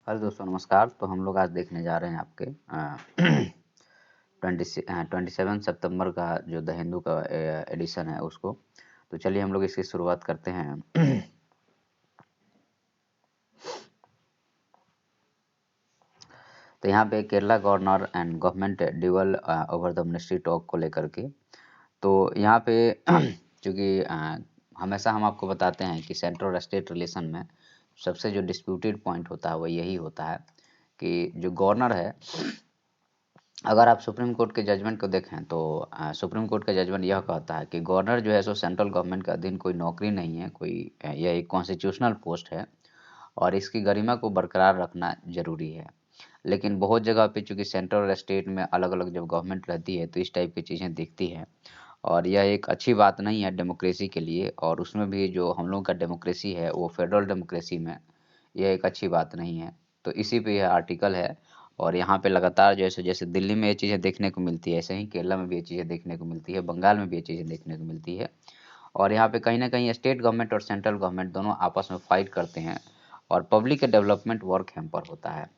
Hello दोस्तों, नमस्कार। तो हम लोग आज देखने जा रहे हैं आपके 27 सितंबर का जो द हिंदू का एडिशन है उसको। तो चलिए हम लोग इसकी शुरुआत करते हैं। तो यहाँ पे Kerala governor and government dual over the ministry talk को लेकर के। तो यहाँ पे चूँकि हमेशा हम आपको बताते हैं कि सेंट्रल स्टेट रिलेशन में सबसे जो डिस्प्यूटेड पॉइंट होता है वो यही होता है कि जो गवर्नर है, अगर आप सुप्रीम कोर्ट के जजमेंट को देखें तो सुप्रीम कोर्ट का जजमेंट यह कहता है कि गवर्नर जो है सो सेंट्रल गवर्नमेंट के अधीन कोई नौकरी नहीं है, कोई यह एक कॉन्स्टिट्यूशनल पोस्ट है और इसकी गरिमा को बरकरार रखना जरूरी है। लेकिन बहुत जगह पे चूंकि सेंट्रल और स्टेट में अलग अलग जब गवर्नमेंट रहती है तो इस टाइप की चीज़ें दिखती है और यह एक अच्छी बात नहीं है डेमोक्रेसी के लिए। और उसमें भी जो हम लोग का डेमोक्रेसी है वो फेडरल डेमोक्रेसी में यह एक अच्छी बात नहीं है। तो इसी पे यह आर्टिकल है और यहाँ पे लगातार जैसे जैसे दिल्ली में ये चीज़ें देखने को मिलती है, ऐसे ही केरला में भी ये चीज़ें देखने को मिलती है, बंगाल में भी ये चीज़ें देखने को मिलती है। और यहाँ पे कहीं ना कहीं स्टेट गवर्नमेंट और सेंट्रल गवर्नमेंट दोनों आपस में फाइट करते हैं और पब्लिक का डेवलपमेंट वर्क हैम्पर होता है।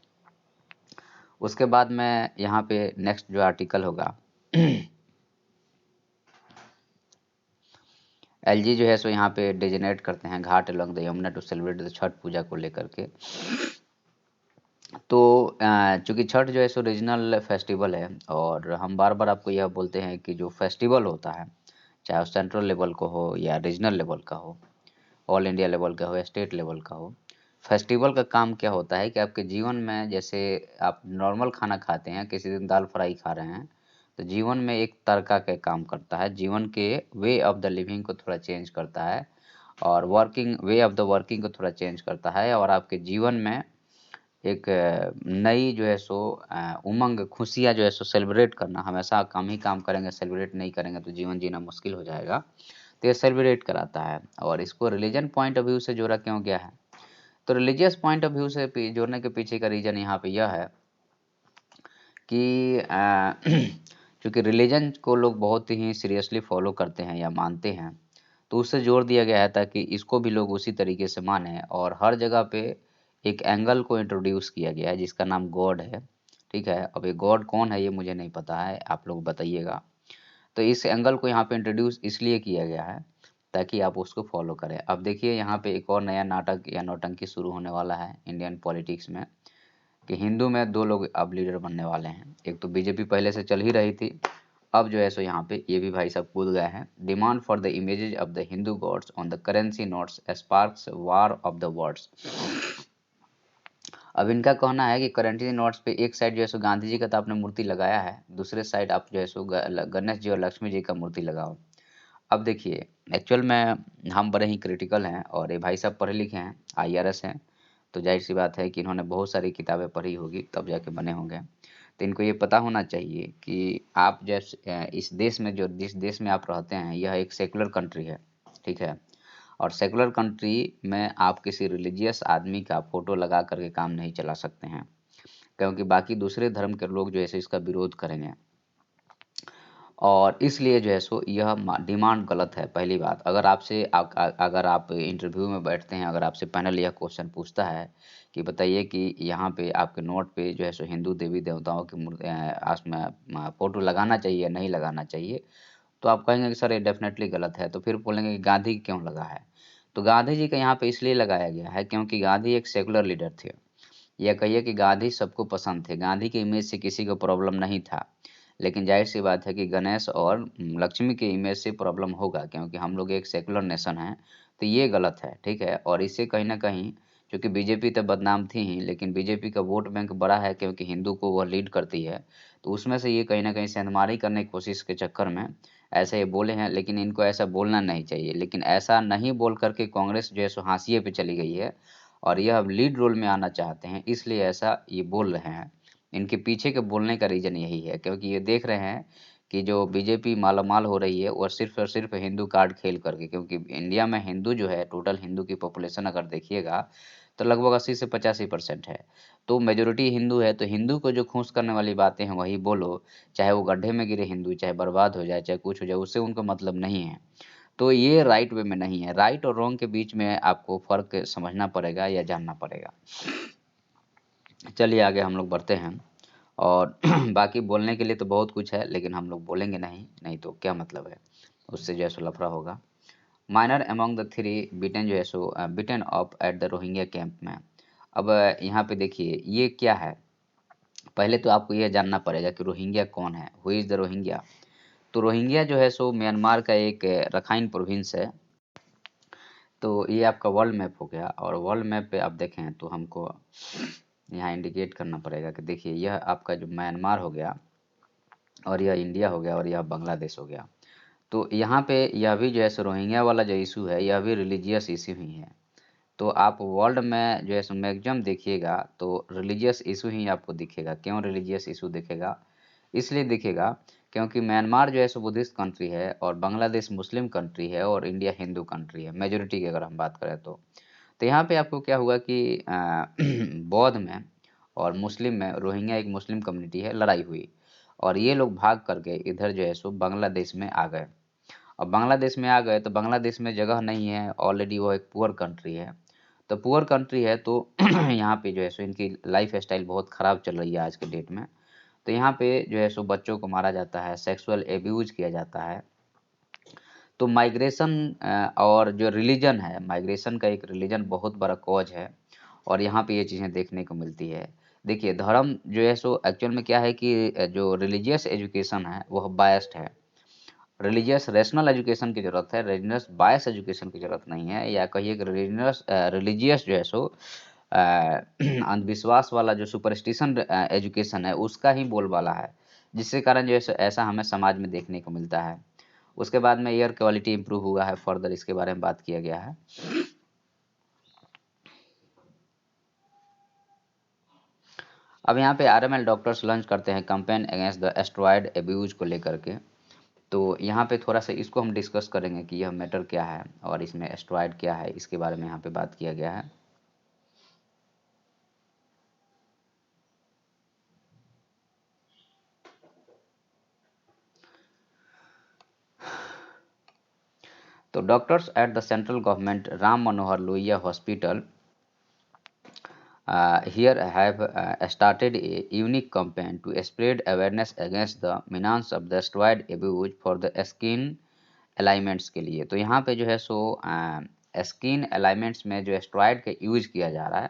उसके बाद में यहाँ पे नेक्स्ट जो आर्टिकल होगा एलजी जो है सो यहाँ पे डेजिनेट करते हैं ghat along the Yamuna to celebrate the Chhath Puja को लेकर के। तो चूंकि छठ जो है सो रीजनल फेस्टिवल है और हम बार बार आपको यह बोलते हैं कि जो फेस्टिवल होता है चाहे वो सेंट्रल लेवल को हो या रीजनल लेवल का हो, ऑल इंडिया लेवल का हो या स्टेट लेवल का हो, फेस्टिवल का काम क्या होता है कि आपके जीवन में जैसे आप नॉर्मल खाना खाते हैं, किसी दिन दाल फ्राई खा रहे हैं, तो जीवन में एक तड़का का काम करता है, जीवन के वे ऑफ द लिविंग को थोड़ा चेंज करता है और working way of the working को थोड़ा चेंज करता है और आपके जीवन में एक नई जो है सो उमंग खुशियाँ जो है सो सेलिब्रेट करना। हमेशा काम ही काम करेंगे, सेलिब्रेट नहीं करेंगे तो जीवन जीना मुश्किल हो जाएगा। तो ये सेलिब्रेट कराता है और इसको रिलीजन पॉइंट ऑफ व्यू से जोड़ा क्यों गया है? तो रिलीजियस पॉइंट ऑफ व्यू से जोड़ने के पीछे का रीज़न यहाँ पे यह है कि चूँकि रिलीजन को लोग बहुत ही सीरियसली फॉलो करते हैं या मानते हैं, तो उससे जोड़ दिया गया है ताकि इसको भी लोग उसी तरीके से मानें। और हर जगह पे एक एंगल को इंट्रोड्यूस किया गया है जिसका नाम गॉड है। ठीक है, अब ये गॉड कौन है ये मुझे नहीं पता है, आप लोग बताइएगा। तो इस एंगल को यहाँ पे इंट्रोड्यूस इसलिए किया गया है ताकि आप उसको फॉलो करें। अब देखिए यहाँ पे एक और नया नाटक या नौटंकी शुरू होने वाला है इंडियन पॉलिटिक्स में कि हिंदू में दो लोग अब लीडर बनने वाले हैं। एक तो बीजेपी पहले से चल ही रही थी, अब जो है सो यहाँ पे ये भी भाई साहब कूद गए हैं। Demand for the images of the Hindu gods on the currency notes sparks war of the words. अब इनका कहना है कि करेंसी नोट्स पे एक साइड जो है सो गांधी जी का तो आपने मूर्ति लगाया है, दूसरे साइड आप जो है सो गणेश जी और लक्ष्मी जी का मूर्ति लगाओ। अब देखिए एक्चुअल में हम बड़े ही क्रिटिकल हैं और ये भाई साहब पढ़े लिखे हैं, आईआरएस हैं, तो जाहिर सी बात है कि इन्होंने बहुत सारी किताबें पढ़ी होगी तब जाके बने होंगे। तो इनको ये पता होना चाहिए कि आप जैसे इस देश में जो जिस देश में आप रहते हैं यह एक सेकुलर कंट्री है। ठीक है, और सेकुलर कंट्री में आप किसी रिलीजियस आदमी का फोटो लगा करके काम नहीं चला सकते हैं, क्योंकि बाकी दूसरे धर्म के लोग जो है सो इसका विरोध करेंगे। और इसलिए जो है सो यह डिमांड गलत है। पहली बात, अगर आपसे अगर आप इंटरव्यू में बैठते हैं, अगर आपसे पैनल यह क्वेश्चन पूछता है कि बताइए कि यहाँ पे आपके नोट पे जो है सो हिंदू देवी देवताओं की फोटो लगाना चाहिए या नहीं लगाना चाहिए, तो आप कहेंगे कि सर ये डेफिनेटली गलत है। तो फिर बोलेंगे कि गांधी क्यों लगा है? तो गांधी जी का यहाँ पे इसलिए लगाया गया है क्योंकि गांधी एक सेकुलर लीडर थे। या कहिए कि गांधी सबको पसंद थे, गांधी की इमेज से किसी को प्रॉब्लम नहीं था। लेकिन जाहिर सी बात है कि गणेश और लक्ष्मी के इमेज से प्रॉब्लम होगा क्योंकि हम लोग एक सेकुलर नेशन हैं। तो ये गलत है। ठीक है, और इससे कहीं ना कहीं क्योंकि बीजेपी तो बदनाम थी ही, लेकिन बीजेपी का वोट बैंक बड़ा है क्योंकि हिंदू को वह लीड करती है। तो उसमें से ये कहीं ना कहीं सेंधमारी करने की कोशिश के चक्कर में ऐसे ये बोले हैं, लेकिन इनको ऐसा बोलना नहीं चाहिए। लेकिन ऐसा नहीं बोल करके कांग्रेस जो है सो हाशिए पे चली गई है और यह अब लीड रोल में आना चाहते हैं, इसलिए ऐसा ये बोल रहे हैं। इनके पीछे के बोलने का रीज़न यही है क्योंकि ये देख रहे हैं कि जो बीजेपी मालामाल हो रही है वो सिर्फ और सिर्फ हिंदू कार्ड खेल करके, क्योंकि इंडिया में हिंदू जो है टोटल हिंदू की पॉपुलेशन अगर देखिएगा तो लगभग 80 से 85% है। तो मेजोरिटी हिंदू है, तो हिंदू को जो खुश करने वाली बातें हैं वही बोलो, चाहे वो गड्ढे में गिरे हिंदू, चाहे बर्बाद हो जाए, चाहे कुछ हो जाए, उससे उनको मतलब नहीं है। तो ये राइट वे में नहीं है। राइट और रॉन्ग के बीच में आपको फ़र्क समझना पड़ेगा या जानना पड़ेगा। चलिए आगे हम लोग बढ़ते हैं। और बाकी बोलने के लिए तो बहुत कुछ है, लेकिन हम लोग बोलेंगे नहीं, नहीं तो क्या मतलब है, उससे जो है सो लफड़ा होगा। Minor among the three beaten जो है सो beaten up at the Rohingya camp में। अब यहाँ पे देखिए ये क्या है, पहले तो आपको यह जानना पड़ेगा कि रोहिंग्या कौन है, हु इज़ द रोहिंग्या। तो रोहिंग्या जो है सो म्यांमार का एक रखाइन प्रोविंस है। तो ये आपका वर्ल्ड मैप हो गया, और वर्ल्ड मैप पे आप देखें तो हमको यहाँ इंडिकेट करना पड़ेगा कि देखिए यह आपका जो म्यांमार हो गया, और यह इंडिया हो गया, और यह बांग्लादेश हो गया। तो यहाँ पे यह भी जो है सो रोहिंग्या वाला जो इशू है, यह भी रिलीजियस इशू ही है। तो आप वर्ल्ड में जो है सो मैक्सिमम देखिएगा तो रिलीजियस इशू ही आपको दिखेगा। क्यों रिलीजियस इशू दिखेगा? इसलिए दिखेगा क्योंकि म्यांमार जो है सो बुद्धिस्ट कंट्री है, और बांग्लादेश मुस्लिम कंट्री है, और इंडिया हिंदू कंट्री है, मेजोरिटी की अगर हम बात करें तो। तो यहाँ पे आपको क्या हुआ कि बौद्ध में और मुस्लिम में, रोहिंग्या एक मुस्लिम कम्युनिटी है, लड़ाई हुई, और ये लोग भाग करके इधर जो है सो बांग्लादेश में आ गए। अब बांग्लादेश में आ गए तो बांग्लादेश में जगह नहीं है, ऑलरेडी वो एक पुअर कंट्री है। तो पुअर कंट्री है तो यहाँ पे जो है सो इनकी लाइफ स्टाइल बहुत ख़राब चल रही है आज के डेट में। तो यहाँ पे जो है सो बच्चों को मारा जाता है, सेक्सुअल एब्यूज किया जाता है। तो माइग्रेशन और जो रिलीजन है, माइग्रेशन का एक रिलीजन बहुत बड़ा कॉज है, और यहाँ पे ये चीज़ें देखने को मिलती है। देखिए धर्म जो है सो एक्चुअल में क्या है कि जो रिलीजियस एजुकेशन है वह बायस्ड है। रिलीजियस रैशनल एजुकेशन की ज़रूरत है, रिलीजियस बायस एजुकेशन की ज़रूरत नहीं है। या कहिए कि रिलीजियस जो है सो अंधविश्वास वाला जो सुपरस्टिशन एजुकेशन है उसका ही बोलबाला है, जिसके कारण जो है सो ऐसा हमें समाज में देखने को मिलता है। उसके बाद में एयर क्वालिटी इंप्रूव हुआ है, फर्दर इसके बारे में बात किया गया है। अब यहाँ पे आरएमएल डॉक्टर्स लॉन्च करते हैं campaign against the asteroid abuse को लेकर के। तो यहाँ पे थोड़ा सा इसको हम डिस्कस करेंगे कि यह मैटर क्या है, और इसमें एस्ट्रॉयड क्या है, इसके बारे में यहाँ पे बात किया गया है। तो doctors at the central government Ram Manohar Lohia hospital here have started a unique campaign to spread awareness against the menace of the steroid abuse for the skin alignments के लिए। तो यहाँ पे जो है सो स्किन अलाइनमेंट्स में जो स्टेरॉइड का यूज किया जा रहा है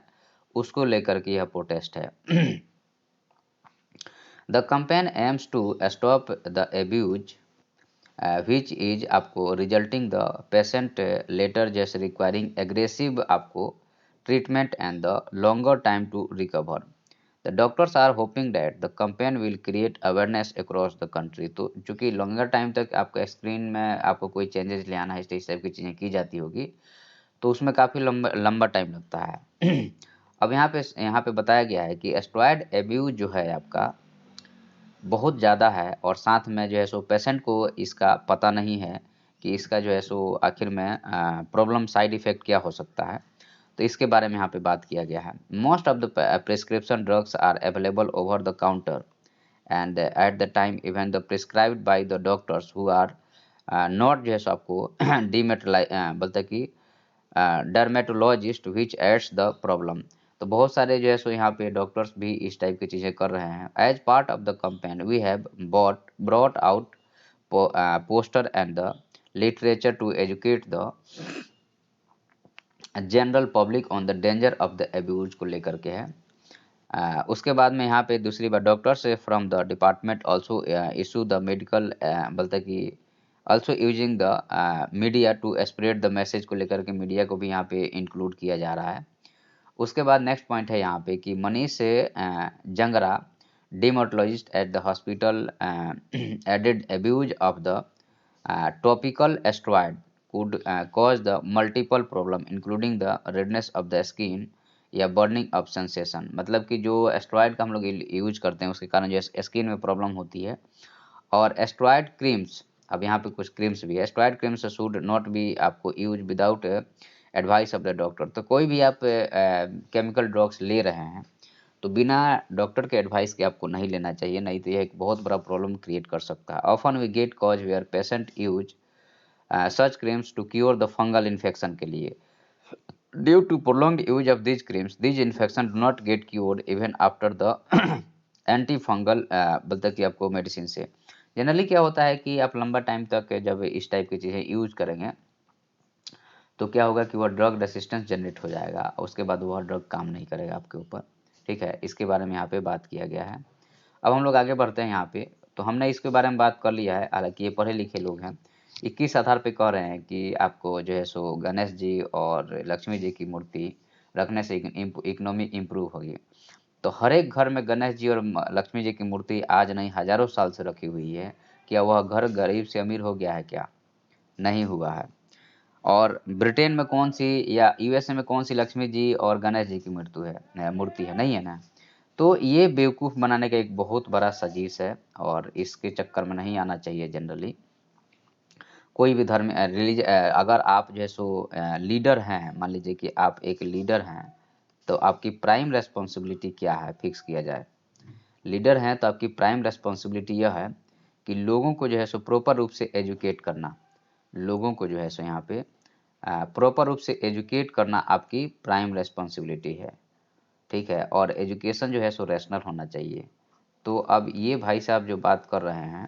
उसको लेकर के यह प्रोटेस्ट है। The campaign aims to stop the abuse which is आपको रिजल्टिंग द पेशेंट लेटर जैसे रिक्वायरिंग एग्रेसिव आपको treatment and the longer time to recover. The doctors are hoping that the campaign will create awareness across the country। तो चूंकि longer time तक आपका screen में आपको कोई चेंजेस ले आना है, इस टाइप की चीज़ें की जाती होगी, तो उसमें काफ़ी लंबा लंबा टाइम लगता है। अब यहाँ पे बताया गया है कि एस्ट्रॉयड एब्यूज जो है आपका बहुत ज़्यादा है, और साथ में जो है सो पेशेंट को इसका पता नहीं है कि इसका जो है सो आखिर में प्रॉब्लम साइड इफ़ेक्ट क्या हो सकता है। तो इसके बारे में यहाँ पे बात किया गया है। Most of the prescription drugs are available over the counter, and at the time even the prescribed by the doctors who are not जो है सो आपको डीमेटलाई बोलते कि dermatologist which aids the problem. तो बहुत सारे जो है सो यहाँ पे डॉक्टर्स भी इस टाइप की चीज़ें कर रहे हैं। As part of the campaign we have brought out poster and the literature to educate the general public on the danger of the abuse को लेकर के है। उसके बाद में यहाँ पे दूसरी बार doctors from the department also issue the medical बोलते कि also using the media to spread the message को लेकर के मीडिया को भी यहाँ पे इंक्लूड किया जा रहा है। उसके बाद नेक्स्ट पॉइंट है यहाँ पे कि Manish Jangra dermatologist at the hospital added abuse of the topical steroid could cause the multiple problem including the redness of the skin या बर्निंग ऑफ सेंसेशन। मतलब कि जो एस्ट्रॉयड का हम लोग यूज करते हैं उसके कारण जो स्किन में प्रॉब्लम होती है। और एस्ट्रॉयड क्रीम्स, अब यहाँ पे कुछ क्रीम्स भी है, steroid creams should not be आपको use without advice of the doctor. तो कोई भी आप केमिकल ड्रग्स ले रहे हैं तो बिना डॉक्टर के एडवाइस के आपको नहीं लेना चाहिए, नहीं तो यह एक बहुत बड़ा प्रॉब्लम क्रिएट कर सकता है। Often we get cause where patient use such creams to cure the fungal infection के लिए। Due to prolonged use of these creams, these infection do not get cured even after the anti fungal बोलते कि आपको medicine से। Generally क्या होता है कि आप लंबा टाइम तक जब इस टाइप की चीज़ें यूज करेंगे तो क्या होगा कि वह ड्रग रेसिस्टेंस जनरेट हो जाएगा, उसके बाद वह ड्रग काम नहीं करेगा आपके ऊपर। ठीक है, इसके बारे में यहाँ पे बात किया गया है। अब हम लोग आगे बढ़ते हैं यहाँ पे। तो हमने इसके बारे में बात कर लिया है, हालांकि ये पढ़े लिखे लोग हैं। 21 आधार पे कह रहे हैं कि आपको जो है सो गणेश जी और लक्ष्मी जी की मूर्ति रखने से इकोनॉमी इम्प्रूव होगी। तो हर एक घर में गणेश जी और लक्ष्मी जी की मूर्ति आज नहीं हजारों साल से रखी हुई है। क्या वह घर गरीब से अमीर हो गया है क्या? नहीं हुआ है। और ब्रिटेन में कौन सी या यूएसए में कौन सी लक्ष्मी जी और गणेश जी की मूर्ति है? नहीं है ना। तो ये बेवकूफ़ बनाने का एक बहुत बड़ा साजिश है और इसके चक्कर में नहीं आना चाहिए जनरली। कोई भी धर्म अगर आप जो है सो लीडर हैं, मान लीजिए कि आप एक लीडर हैं, तो आपकी प्राइम रिस्पॉन्सिबिलिटी क्या है फिक्स किया जाए। लीडर हैं तो आपकी प्राइम रिस्पॉन्सिबिलिटी यह है कि लोगों को जो है सो प्रॉपर रूप से एजुकेट करना। लोगों को जो है सो यहाँ पे प्रॉपर रूप से एजुकेट करना आपकी प्राइम रिस्पॉन्सिबिलिटी है। ठीक है, और एजुकेशन जो है सो रैशनल होना चाहिए। तो अब ये भाई साहब जो बात कर रहे हैं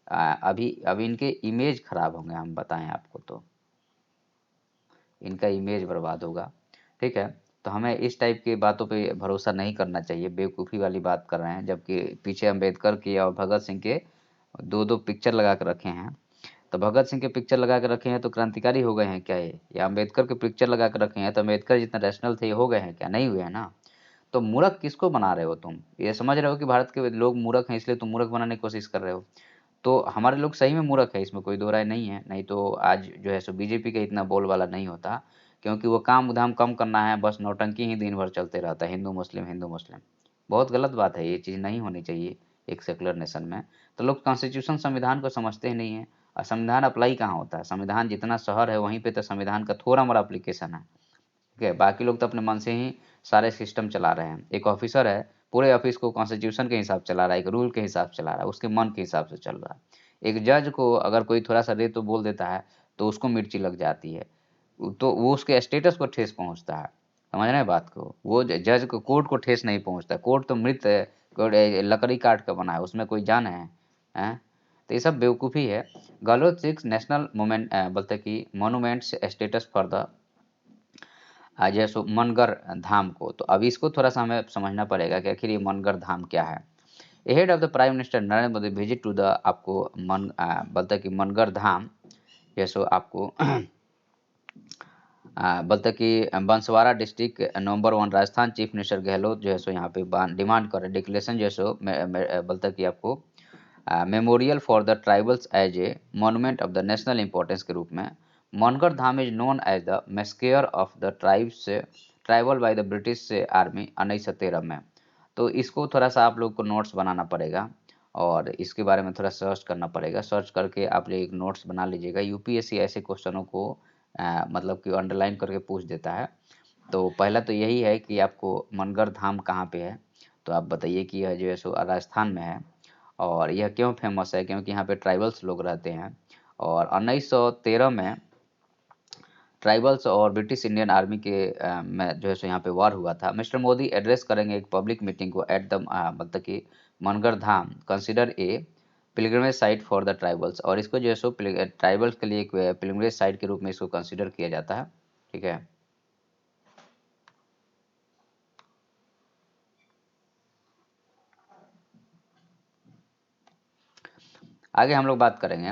अभी अभी इनके इमेज खराब होंगे, हम बताएं आपको तो इनका इमेज बर्बाद होगा। ठीक है, तो हमें इस टाइप की बातों पे भरोसा नहीं करना चाहिए। बेवकूफ़ी वाली बात कर रहे हैं, जबकि पीछे अम्बेडकर की और भगत सिंह के दो दो पिक्चर लगा कर रखे हैं। तो भगत सिंह के पिक्चर लगा कर रखे हैं तो क्रांतिकारी हो गए हैं क्या ये? या अम्बेडकर के पिक्चर लगा कर रखे हैं तो अम्बेडकर जितना रैशनल थे हो गए हैं क्या? नहीं हुए हैं ना। तो मूर्ख किसको बना रहे हो तुम? ये समझ रहे हो कि भारत के लोग मूर्ख हैं इसलिए तुम मूर्ख बनाने की कोशिश कर रहे हो। तो हमारे लोग सही में मूर्ख है, इसमें कोई दो राय नहीं है। नहीं तो आज जो है सो बीजेपी का इतना बोलबाला नहीं होता, क्योंकि वो काम धाम कम करना है, बस नौटंकी ही दिन भर चलते रहता है, हिंदू मुस्लिम हिंदू मुस्लिम। बहुत गलत बात है, ये चीज़ नहीं होनी चाहिए एक सेकुलर नेशन में। तो लोग कॉन्स्टिट्यूशन संविधान को समझते ही नहीं है। और संविधान अप्लाई कहाँ होता है? संविधान जितना शहर है वहीं पे तो संविधान का थोड़ा मोड़ा अप्लीकेशन है। ठीक है, बाकी लोग तो अपने मन से ही सारे सिस्टम चला रहे हैं। एक ऑफिसर है, पूरे ऑफिस को कॉन्स्टिट्यूशन के हिसाब से चला रहा है, एक रूल के हिसाब से चला रहा है, उसके मन के हिसाब से चल रहा है। एक जज को अगर कोई थोड़ा सा रे तो बोल देता है तो उसको मिर्ची लग जाती है, तो वो उसके स्टेटस को ठेस पहुंचता है। समझ रहे हैं बात को? वो जज को, कोर्ट को ठेस नहीं पहुंचता। कोर्ट तो मृत है, कोर्ट लकड़ी काट कर बना है, उसमें कोई जान है? हैं? तो ये सब बेवकूफ़ी है। गहलोत सिक्स नेशनल मोमेंट बोलते कि मोनूमेंट्स स्टेटस फॉर द जैसे मनगर धाम को। तो अभी इसको थोड़ा सा हमें समझना पड़ेगा कि आखिर ये मनगर धाम क्या है। Head of the prime minister Narendra Modi visit to the आपको बोलते कि मनगर धाम जैसो आपको बोलते कि बंसवाड़ा डिस्ट्रिक्ट नंबर 1 राजस्थान। चीफ मिनिस्टर गहलोत जो है सो यहाँ पे डिमांड कर रहे डिक्लेरेशन जो है सो बोलते कि आपको memorial for the tribals as a monument of the national importance के रूप में। Mangarh Dham is known as the massacre of the tribes tribal by the British army 1913 में। तो इसको थोड़ा सा आप लोग को नोट्स बनाना पड़ेगा और इसके बारे में थोड़ा सर्च करना पड़ेगा। सर्च करके आप लोग एक नोट्स बना लीजिएगा। यूपीएससी ऐसे क्वेश्चनों को मतलब कि अंडरलाइन करके पूछ देता है। तो पहला तो यही है कि आपको मनगढ़ धाम कहाँ पे है? तो आप बताइए कि यह जो है सो राजस्थान में है। और यह क्यों फेमस है? क्योंकि यहाँ पे ट्राइबल्स लोग रहते हैं और 1913 में ट्राइबल्स और ब्रिटिश इंडियन आर्मी के में जो है सो यहाँ पे वॉर हुआ था। मिस्टर मोदी एड्रेस करेंगे एक पब्लिक मीटिंग को एट द मतलब कि Mangarh Dham consider a pilgrimage site for the tribals. और इसको जो है सो ट्राइबल्स के लिए एक पिलग्रिमेज साइट के रूप में इसको कंसिडर किया जाता है। ठीक है, आगे हम लोग बात करेंगे।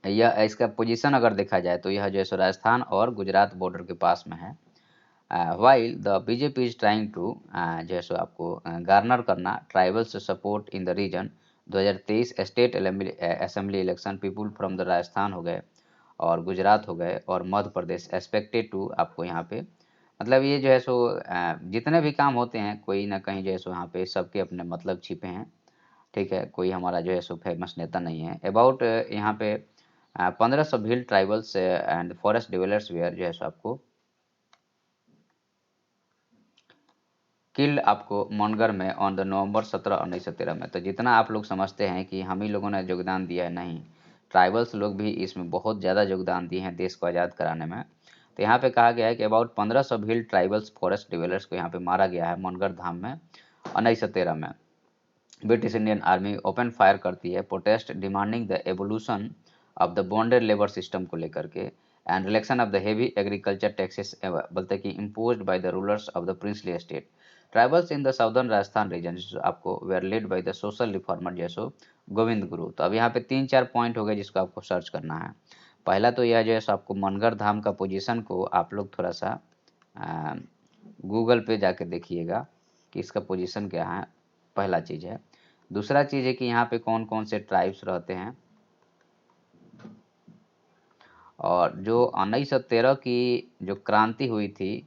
यह इसका पोजीशन अगर देखा जाए तो यह जो है सो राजस्थान और गुजरात बॉर्डर के पास में है। While the BJP is trying to जो है सो आपको गार्नर करना tribals support in the region. 2023 state assembly election people from the Rajasthan हो गए और गुजरात हो गए और मध्य प्रदेश एक्सपेक्टेड टू आपको यहाँ पे मतलब ये जो है सो जितने भी काम होते हैं कोई ना कहीं जो है सो यहाँ पे सबके अपने मतलब छिपे हैं। ठीक है, कोई हमारा जो है सो फेमस नेता नहीं है। अबाउट यहाँ पे 1500 Bhil tribals and forest developers were जो है सो आपको किल्ड आपको मनगढ़ में ऑन द नवंबर 17 1913 में। तो जितना आप लोग समझते हैं कि हम ही लोगों ने योगदान दिया है, नहीं, ट्राइबल्स लोग भी इसमें बहुत ज़्यादा योगदान दिए हैं देश को आज़ाद कराने में। तो यहाँ पे कहा गया है कि about 1500 Bhil tribals forest dwellers को यहाँ पे मारा गया है मनगढ़ धाम में 1913 में। British Indian army open fire करती है, protest demanding the evolution of the bonded labour system को लेकर के and relaxation of the heavy agriculture taxes बोलते हैं कि imposed by the rulers of the princely state. Tribals in the southern Rajasthan region आपको were led by the social reformer जैसो गोविंद गुरु। तो अब यहाँ पे 3-4 पॉइंट हो गए जिसको आपको सर्च करना है। पहला तो यह जो है सो आपको मनगढ़ धाम का पोजीशन को आप लोग थोड़ा सा गूगल पे जाके देखिएगा कि इसका पोजीशन क्या है, पहला चीज़ है। दूसरा चीज़ है कि यहाँ पे कौन कौन से ट्राइब्स रहते हैं, और जो 1913 की जो क्रांति हुई थी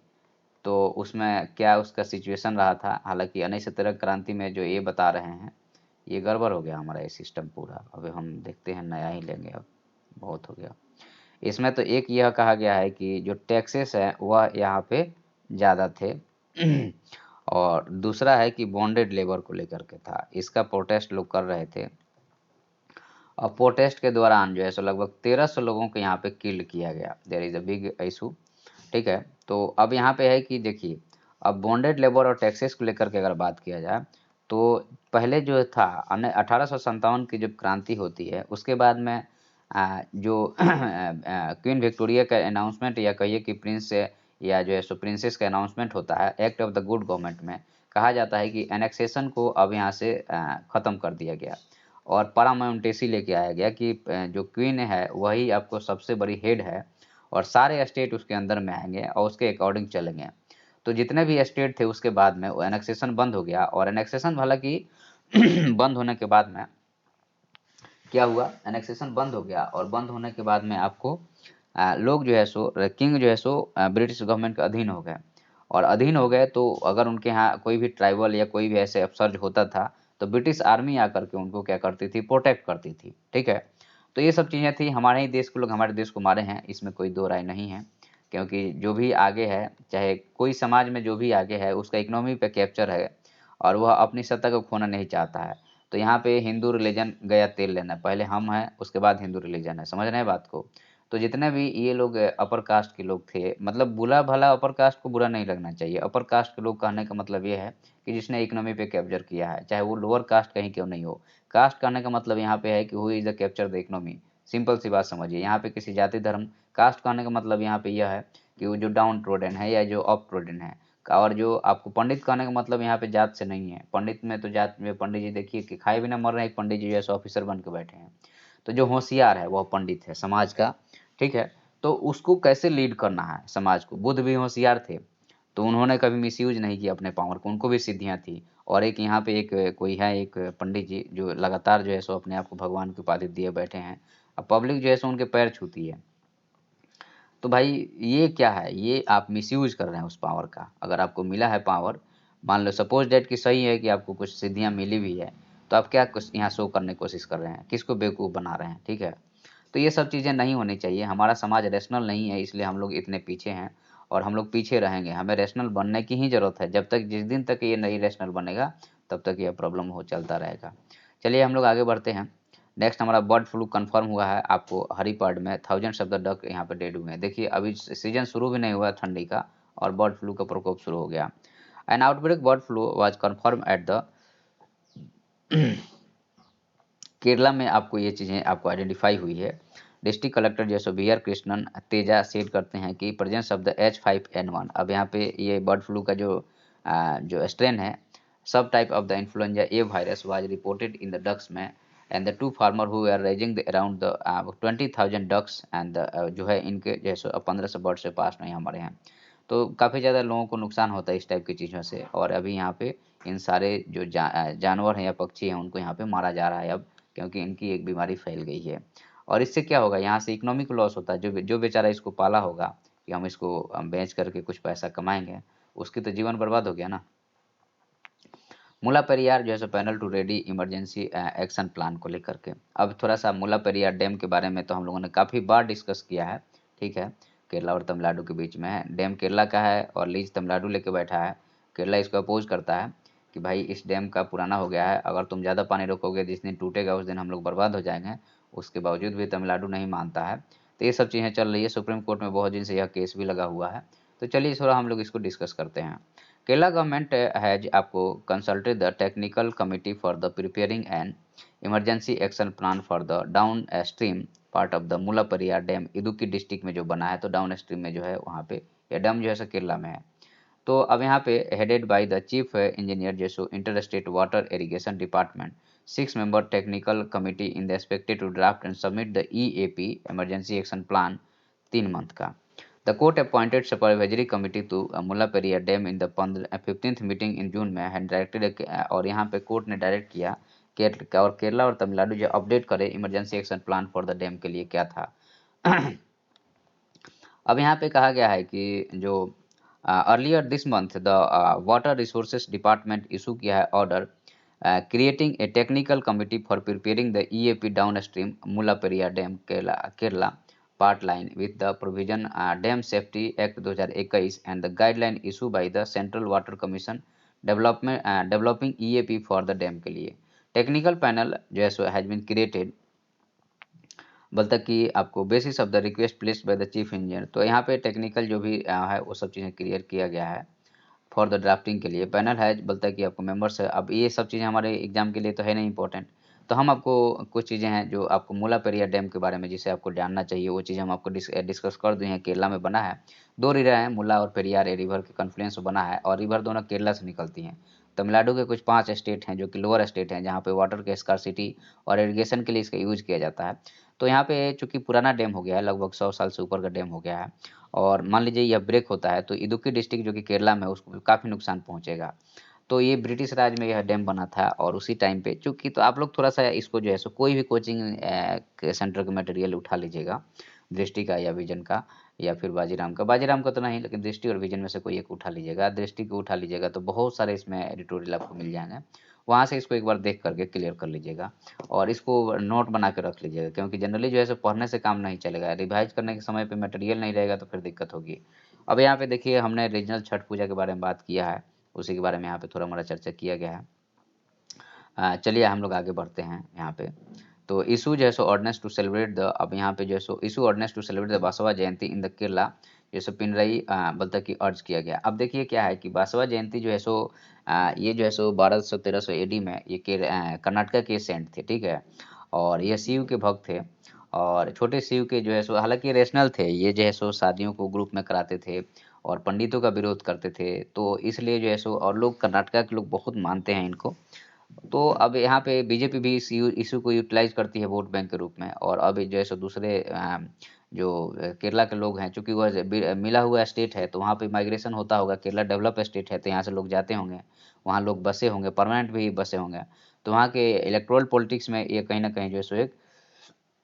तो उसमें क्या उसका सिचुएशन रहा था। हालांकि 1913 क्रांति में जो ये बता रहे हैं ये गड़बड़ हो गया हमारा ये सिस्टम पूरा। अभी हम देखते हैं नया ही लेंगे, अब बहुत हो गया। इसमें तो एक यह कहा गया है कि जो टैक्सेस है वह यहाँ पे ज़्यादा थे और दूसरा है कि बॉन्डेड लेबर को लेकर के था, इसका प्रोटेस्ट लोग कर रहे थे। और प्रोटेस्ट के दौरान जो है सो लगभग 1300 लोगों को यहाँ पे किल्ड किया गया। There is a big issue, ठीक है। तो अब यहाँ पे है कि देखिए, अब बॉन्डेड लेबर और टैक्सेस को लेकर के अगर बात किया जाए तो पहले जो था 1857 की जब क्रांति होती है उसके बाद में जो क्वीन विक्टोरिया का अनाउंसमेंट या कहिए कि प्रिंस या जो है सो प्रिंसेस का अनाउंसमेंट होता है act of the good government में, कहा जाता है कि एनेक्सेशन को अब यहाँ से ख़त्म कर दिया गया और पारामाउंटेसी लेके आया गया कि जो क्वीन है वही आपको सबसे बड़ी हेड है और सारे स्टेट उसके अंदर में आएंगे और उसके अकॉर्डिंग चलेंगे। तो जितने भी स्टेट थे उसके बाद में वो एनेक्सेशन बंद हो गया और एनेक्सेशन हालांकि बंद होने के बाद में क्या हुआ, एनेक्सेशन बंद हो गया और बंद होने के बाद में आपको लोग जो है सो किंग जो है सो ब्रिटिश गवर्नमेंट के अधीन हो गए और अधीन हो गए तो अगर उनके यहाँ कोई भी ट्राइबल या कोई भी ऐसे अफसर जो होता था तो ब्रिटिश आर्मी आकर के उनको क्या करती थी, प्रोटेक्ट करती थी, ठीक है। तो ये सब चीज़ें थी, हमारे ही देश के लोग हमारे देश को मारे हैं, इसमें कोई दो राय नहीं है। क्योंकि जो भी आगे है, चाहे कोई समाज में जो भी आगे है उसका इकोनॉमी पे कैप्चर है और वह अपनी सत्ता को खोना नहीं चाहता है। तो यहाँ पे हिंदू रिलीजन गया तेल लेना, पहले हम हैं उसके बाद हिंदू रिलीजन है, समझ रहे हैं बात को। तो जितने भी ये लोग अपर कास्ट के लोग थे, मतलब बुरा भला अपर कास्ट को बुरा नहीं लगना चाहिए। अपर कास्ट के लोग कहने का मतलब ये है कि जिसने इकोनॉमी पे कैप्चर किया है, चाहे वो लोअर कास्ट कहीं क्यों नहीं हो। कास्ट कहने का मतलब यहाँ पे है कि who is the capture the economy, simple सी बात समझिए। यहाँ पे किसी जाति धर्म, कास्ट कहने का मतलब यहाँ पे यह है कि वो जो डाउन ट्रोडन है या जो अप ट्रोडन है। और जो आपको पंडित कहने का मतलब यहाँ पे जात से नहीं है। पंडित में तो जात में पंडित जी देखिए कि खाए बिना मर रहे हैं, एक पंडित जी जैसे ऑफिसर बन के बैठे हैं। तो जो होशियार है वह पंडित है समाज का, ठीक है। तो उसको कैसे लीड करना है समाज को, बुद्ध भी होशियार थे तो उन्होंने कभी मिसयूज नहीं किया अपने पावर को, उनको भी सिद्धियां थी। और एक यहाँ पे एक कोई है एक पंडित जी जो लगातार जो है सो अपने आप को भगवान की उपाधि दिए बैठे हैं, अब पब्लिक जो है सो उनके पैर छूती है। तो भाई ये क्या है, ये आप मिसयूज कर रहे हैं उस पावर का। अगर आपको मिला है पावर, मान लो सपोज डेट कि सही है कि आपको कुछ सिद्धियां मिली भी है, तो आप क्या कुछ यहाँ शो करने की कोशिश कर रहे हैं, किसको बेवकूफ़ बना रहे हैं, ठीक है। तो ये सब चीज़ें नहीं होनी चाहिए। हमारा समाज रैशनल नहीं है इसलिए हम लोग इतने पीछे हैं और हम लोग पीछे रहेंगे। हमें रैशनल बनने की ही ज़रूरत है, जब तक जिस दिन तक ये नहीं रैशनल बनेगा तब तक यह प्रॉब्लम हो चलता रहेगा। चलिए हम लोग आगे बढ़ते हैं। नेक्स्ट हमारा बर्ड फ्लू कंफर्म हुआ है, आपको हरिपड में थाउजेंड्स ऑफ द डक यहाँ पे डेड हुए हैं। देखिए अभी सीजन शुरू भी नहीं हुआ ठंडी का और बर्ड फ्लू का प्रकोप शुरू हो गया। An outbreak bird flu was confirmed at the Kerala में, आपको ये चीज़ें आपको आइडेंटिफाई हुई है। डिस्ट्रिक्ट कलेक्टर जैसे B R Krishnan Teja said करते हैं कि प्रेजेंस ऑफ द H5N1, अब यहाँ पे ये बर्ड फ्लू का जो स्ट्रेन है, subtype of the influenza A virus was reported in the ducks में and the two farmer who are raising around the 20,000 ducks and जो है इनके जैसे 1500 बर्ड से पास नहीं हमारे यहाँ। तो काफ़ी ज़्यादा लोगों को नुकसान होता है इस टाइप की चीज़ों से और अभी यहाँ पे इन सारे जो जानवर हैं या पक्षी हैं उनको यहाँ पे मारा जा रहा है अब, क्योंकि इनकी एक बीमारी फैल गई है। और इससे क्या होगा, यहाँ से इकोनॉमिक लॉस होता है। जो बेचारा इसको पाला होगा कि हम इसको बेच करके कुछ पैसा कमाएंगे, उसकी तो जीवन बर्बाद हो गया ना। मुला पेरियार जो है सो panel to ready emergency action plan को लेकर के, अब थोड़ा सा मुला पेरियार डैम के बारे में तो हम लोगों ने काफ़ी बार डिस्कस किया है, ठीक है। केरला और तमिलनाडु के बीच में है, डैम केरला का है और लीज तमिलनाडु लेके बैठा है। केरला इसको अपोज करता है कि भाई इस डैम का पुराना हो गया है, अगर तुम ज़्यादा पानी रोकोगे जिस दिन टूटेगा उस दिन हम लोग बर्बाद हो जाएंगे। उसके बावजूद भी तमिलनाडु नहीं मानता है। तो ये सब चीज़ें चल रही है। सुप्रीम कोर्ट में बहुत दिन से यह केस भी लगा हुआ है। तो चलिए थोड़ा हम लोग इसको डिस्कस करते हैं। केरला गवर्नमेंट हैज आपको consulted the technical committee for the preparing an emergency action plan for the downstream part of the Mullaperiyar dam. Idukki district में जो बना है, तो डाउन स्ट्रीम में जो है वहाँ पे यह डैम जो है सो केरला में है। तो अब यहाँ पे headed by the chief engineer जेसो interstate water irrigation department 6 member technical committee in the expected to draft and submit the EAP emergency action plan 3 month का। The court appointed supervisory committee to Mullaperiyar dam in the 15th meeting in June में hand directed. और यहाँ पे court ने direct किया और केरला और तमिलनाडु जो अपडेट करे emergency action plan for the dam के लिए क्या था। अब यहाँ पे कहा गया है कि जो earlier this month the water resources department issue किया है order creating a technical committee for preparing the EAP down stream Mullaperiyar dam Kerala part line with the provision dam safety act 2021 and the guideline issue by the central water commission developing EAP for the dam के लिए। Technical panel जो है so has been created, बोलता कि आपको basis of the request placed bye the chief engineer. तो यहाँ पे टेक्निकल जो भी है वो सब चीज़ें क्लियर किया गया है फॉर द ड्राफ्टिंग के लिए। पैनल है बोलता है कि आपको मेंबर्स है। अब ये सब चीज़ें हमारे एग्जाम के लिए तो है नहीं इंपॉर्टेंट, तो हम आपको कुछ चीज़ें हैं जो आपको मुल्लापेरियार डैम के बारे में जिसे आपको जानना चाहिए, वो चीज़ें हम आपको डिस्कस कर दिए हैं। केरला में बना है, 2 रिवर हैं, मुल्ला और पेरियार, रिवर के कन्फ्लुएंस बना है और रिवर दोनों केरला से निकलती हैं। तमिलनाडु के कुछ 5 स्टेट हैं जो कि लोअर स्टेट हैं, जहाँ पे वाटर के स्कार्सिटी और इरिगेशन के लिए इसका यूज किया जाता है। तो यहाँ पे चूंकि पुराना डैम हो गया है, लगभग 100 साल से ऊपर का डैम हो गया है, और मान लीजिए यह ब्रेक होता है तो इदुक्की डिस्ट्रिक्ट जो कि केरला में है उसको काफ़ी नुकसान पहुंचेगा। तो ये ब्रिटिश राज में यह डैम बना था और उसी टाइम पे चूंकि, तो आप लोग थोड़ा सा इसको जो है सो कोई भी कोचिंग सेंटर का मटेरियल उठा लीजिएगा, दृष्टि का या विजन का या फिर बाजीराम का। बाजीराम का तो नहीं, लेकिन दृष्टि और विजन में से कोई एक उठा लीजिएगा। दृष्टि को उठा लीजिएगा तो बहुत सारे इसमें एडिटोरियल आपको मिल जाएंगे, वहाँ से इसको एक बार देख करके क्लियर कर लीजिएगा और इसको नोट बना के रख लीजिएगा, क्योंकि जनरली जो है सो पढ़ने से काम नहीं चलेगा, रिवाइज करने के समय पे मटेरियल नहीं रहेगा तो फिर दिक्कत होगी। अब यहाँ पे देखिए हमने रीजनल छठ पूजा के बारे में बात किया है, उसी के बारे में यहाँ पे थोड़ा मोड़ा चर्चा किया गया है। चलिए हम लोग आगे बढ़ते हैं यहाँ पे। तो इशू जो है सो ऑर्डिनेंस टू सेलिब्रेट द, अब यहाँ पे जो है सो issue ordinance to celebrate the Basava Jayanti in the Kerala जैसे पिनरई बलता की अर्ज किया गया। अब देखिए क्या है कि बासवा जयंती जो है सो ये जो है सो 1200-1300 एडी में ये कर्नाटका के सेंट थे, ठीक है, और ये शिव के भक्त थे और छोटे शिव के जो है सो, हालांकि रेशनल थे, ये जो है सो शादियों को ग्रुप में कराते थे और पंडितों का विरोध करते थे, तो इसलिए जो है सो, और लोग कर्नाटका के लोग बहुत मानते हैं इनको। तो अब यहाँ पे बीजेपी भी इस इशू को यूटिलाइज करती है वोट बैंक के रूप में, और अब जो है सो दूसरे जो केरला के लोग हैं, चूंकि वह मिला हुआ स्टेट है तो वहाँ पे माइग्रेशन होता होगा, केरला डेवलप स्टेट है तो यहाँ से लोग जाते होंगे, वहाँ लोग बसे होंगे, परमानेंट भी बसे होंगे, तो वहाँ के इलेक्टोरल पॉलिटिक्स में ये कहीं ना कहीं जो है सो एक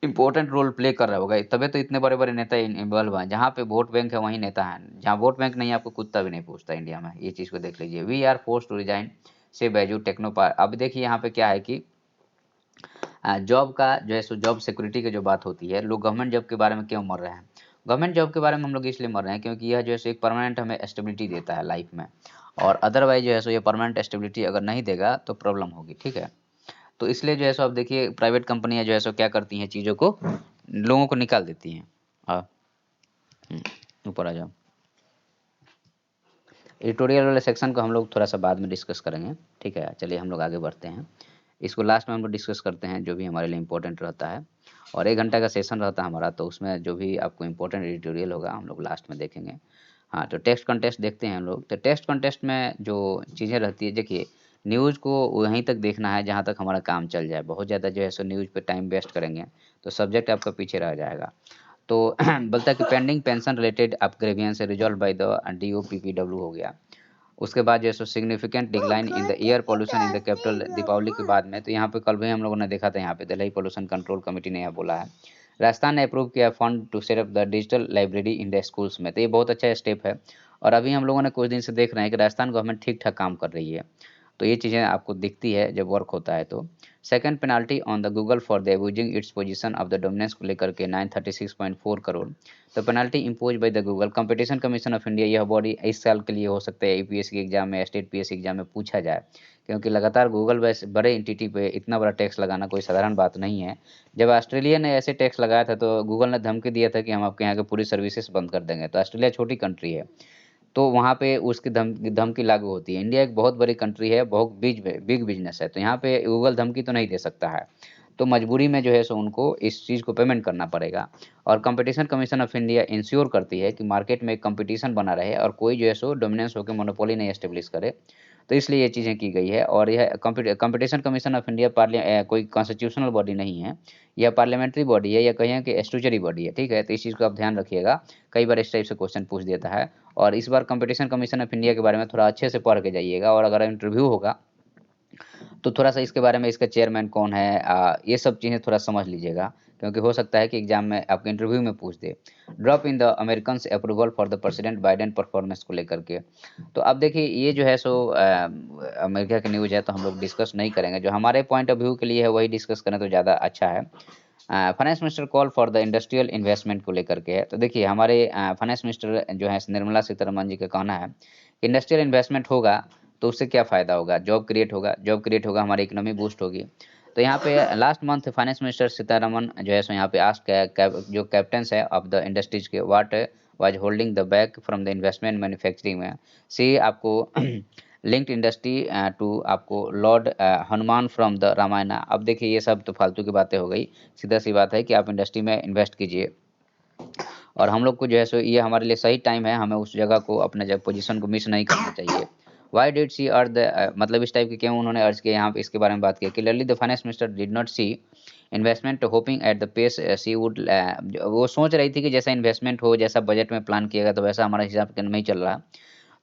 इंपॉर्टेंट रोल प्ले कर रहा होगा, तभी तो इतने बड़े बड़े नेता इन्वॉल्व हैं। जहाँ पे वोट बैंक है वहीं नेता हैं, जहाँ वोट बैंक नहीं है आपको कुत्ता भी नहीं पूछता इंडिया में, ये चीज़ को देख लीजिए। We are force to resign से बैजू टेक्नो पार्क। अब देखिए यहाँ पे क्या है कि जॉब का जो है सो, जॉब सिक्योरिटी की जो बात होती है, लोग गवर्नमेंट जॉब के बारे में क्यों मर रहे हैं? गवर्नमेंट जॉब के बारे में हम लोग इसलिए मर रहे हैं क्योंकि यह जो है सो एक परमानेंट हमें स्टेबिलिटी देता है लाइफ में, और अदरवाइज जो है सो ये परमानेंट स्टेबिलिटी अगर नहीं देगा तो प्रॉब्लम होगी, ठीक है। तो इसलिए जो है सो अब देखिए प्राइवेट कंपनियां जो है सो क्या करती हैं, चीज़ों को, लोगों को निकाल देती हैं। हाँ, ऊपर आ जाओ। एडिटोरियल वाले सेक्शन को हम लोग थोड़ा सा बाद में डिस्कस करेंगे, ठीक है। चलिए हम लोग आगे बढ़ते हैं, इसको लास्ट में हम लोग डिस्कस करते हैं जो भी हमारे लिए इम्पोर्टेंट रहता है, और 1 घंटा का सेशन रहता है हमारा, तो उसमें जो भी आपको इम्पोर्टेंट एडिटोरियल होगा हम लोग लास्ट में देखेंगे। हाँ, तो टेस्ट कंटेस्ट देखते हैं हम लोग। तो टेस्ट कंटेस्ट में जो चीज़ें रहती है, देखिए न्यूज़ को वहीं तक देखना है जहाँ तक हमारा काम चल जाए, बहुत ज़्यादा जो है सो न्यूज़ पे टाइम वेस्ट करेंगे तो सब्जेक्ट आपका पीछे रह जाएगा। तो बोलता है कि पेंडिंग पेंशन रिलेटेड आप grievance resolve by the DOPPW हो गया। उसके बाद जो है सो significant decline in the air pollution in the capital Deepavali के बाद में, तो यहाँ पे कल भी हम लोगों ने देखा था, यहाँ पे दिल्ली पोल्यूशन कंट्रोल कमेटी ने यह बोला है। राजस्थान ने अप्रूव किया fund to set up the digital library in the schools में, तो ये बहुत अच्छा स्टेप है, और अभी हम लोगों ने कुछ दिन से देख रहे हैं कि राजस्थान गवर्नमेंट ठीक ठाक काम कर रही है, तो ये चीज़ें आपको दिखती है जब वर्क होता है। तो second penalty on the Google for the abusing its position of the dominance को लेकर के 936.4 करोड़, तो penalty impose by the Google. Competition commission of India, यह बॉडी इस साल के लिए हो सकता है यूपीएससी के एग्जाम में, स्टेट पीएससी एग्जाम में पूछा जाए क्योंकि लगातार गूगल वैसे बड़े एंटिटी पे इतना बड़ा टैक्स लगाना कोई साधारण बात नहीं है। जब ऑस्ट्रेलिया ने ऐसे टैक्स लगाया था तो गूगल ने धमकी दिया था कि हम आपके यहाँ की पूरी सर्विसेज बंद कर देंगे। तो ऑस्ट्रेलिया छोटी कंट्री है, तो वहाँ पे उसकी धमकी लागू होती है। इंडिया एक बहुत बड़ी कंट्री है, बहुत बिग बिज़नेस है, तो यहाँ पे गूगल धमकी तो नहीं दे सकता है। तो मजबूरी में जो है सो उनको इस चीज़ को पेमेंट करना पड़ेगा। और competition commission of India ensure करती है कि मार्केट में कॉम्पिटिशन बना रहे और कोई जो है सो डोमिनेंस होकर मोनोपोली नहीं एस्टेब्लिश करे। तो इसलिए ये चीज़ें की गई है। और यह कॉम्पिटिशन कमीशन ऑफ इंडिया कोई कॉन्स्टिट्यूशनल बॉडी नहीं है, यह पार्लियामेंट्री बॉडी है या कहें कि स्टैट्यूटरी बॉडी है, ठीक है? तो इस चीज़ को आप ध्यान रखिएगा, कई बार इस टाइप से क्वेश्चन पूछ देता है। और इस बार कॉम्पिटिशन कमीशन ऑफ इंडिया के बारे में थोड़ा अच्छे से पढ़ के जाइएगा, और अगर इंटरव्यू होगा तो थोड़ा-सा इसके बारे में, इसका चेयरमैन कौन है, ये सब चीज़ें थोड़ा समझ लीजिएगा, क्योंकि हो सकता है कि एग्ज़ाम में आपके इंटरव्यू में पूछ दे। Drop in the Americans approval for the president Biden performance को लेकर के। तो अब देखिए ये जो है सो अमेरिका की न्यूज़ है, तो हम लोग डिस्कस नहीं करेंगे। जो हमारे पॉइंट ऑफ व्यू के लिए है वही डिस्कस करें तो ज़्यादा अच्छा है। Finance minister call for the industrial investment को लेकर के है। तो देखिए हमारे फाइनेंस मिनिस्टर जो है निर्मला सीतारमण जी का कहना है, इंडस्ट्रियल इन्वेस्टमेंट होगा तो उससे क्या फ़ायदा होगा? जॉब क्रिएट होगा, हमारी इकोनॉमी बूस्ट होगी। तो यहाँ पे last month finance minister Sitharaman जो है सो यहाँ पे आस्क्ड जो कैप्टन्स है ऑफ द इंडस्ट्रीज के, what was holding the back from the investment manufacturing में। सी आपको लिंक्ड इंडस्ट्री टू आपको Lord Hanuman from the Ramayana. अब देखिए ये सब तो फालतू की बातें हो गई, सीधा सी बात है कि आप इंडस्ट्री में इन्वेस्ट कीजिए। और हम लोग को जो है सो ये हमारे लिए सही टाइम है, हमें उस जगह को, अपने जब पोजीशन को मिस नहीं करना चाहिए। व्हाई डिड शी अर्ज द मतलब इस टाइप की क्यों उन्होंने अर्ज किया यहाँ पे, इसके बारे में बात की। Clearly the finance minister did not see investment hoping at the pace she would. वो सोच रही थी कि जैसा इन्वेस्टमेंट हो, जैसा बजट में प्लान किया गया, तो वैसा हमारा हिसाब से नहीं चल रहा।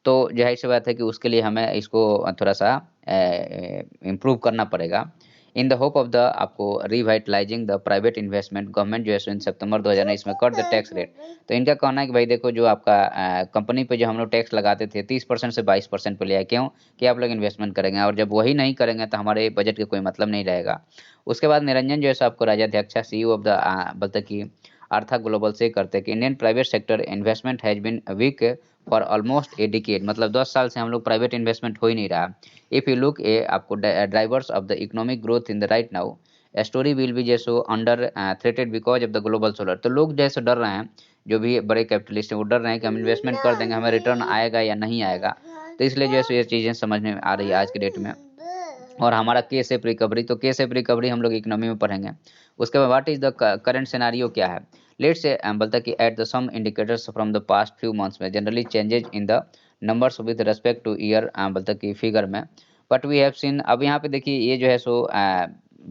तो ज़ाहिर-सी बात है कि उसके लिए हमें इसको थोड़ा-सा इम्प्रूव करना पड़ेगा। In the hope of the आपको revitalising the private investment, government जो है सो इन सितंबर 2019 में कट द टैक्स रेट। तो इनका कहना है कि भाई देखो, जो आपका कंपनी पे जो हम लोग टैक्स लगाते थे 30% से 22% पे ले आए। क्यों? कि आप लोग इन्वेस्टमेंट करेंगे, और जब वही नहीं करेंगे तो हमारे बजट का कोई मतलब नहीं रहेगा। उसके बाद निरंजन जो है सो आपको राज्याध्यक्षा सीईओ ऑफ द बोलते कि अर्था ग्लोबल से करते हैं कि Indian private sector investment has been weak for almost a decade. मतलब 10 साल से हम लोग प्राइवेट इन्वेस्टमेंट हो ही नहीं रहा। इफ यू लुक आपको drivers of the economic growth in the right now, story will be जैसो under threatened because of the global solar. तो लोग जैसे डर रहे हैं, जो भी बड़े कैपिटलिस्ट हैं वो डर रहे हैं कि हम इन्वेस्टमेंट कर देंगे, हमें रिटर्न आएगा या नहीं आएगा। तो इसलिए जो है सो ये चीज़ें समझ में आ रही है आज के डेट में। और हमारा के शेप रिकवरी, तो के शेप रिकवरी हम लोग इकोनॉमी में पढ़ेंगे। उसके बाद what is the current scenario क्या है? लेट्स से बोलता है कि at the some indicators from the past few months में generally changes in the numbers with respect to year, बोलता है कि फिगर में। बट वी हैव सीन, अब यहाँ पे देखिए ये जो है सो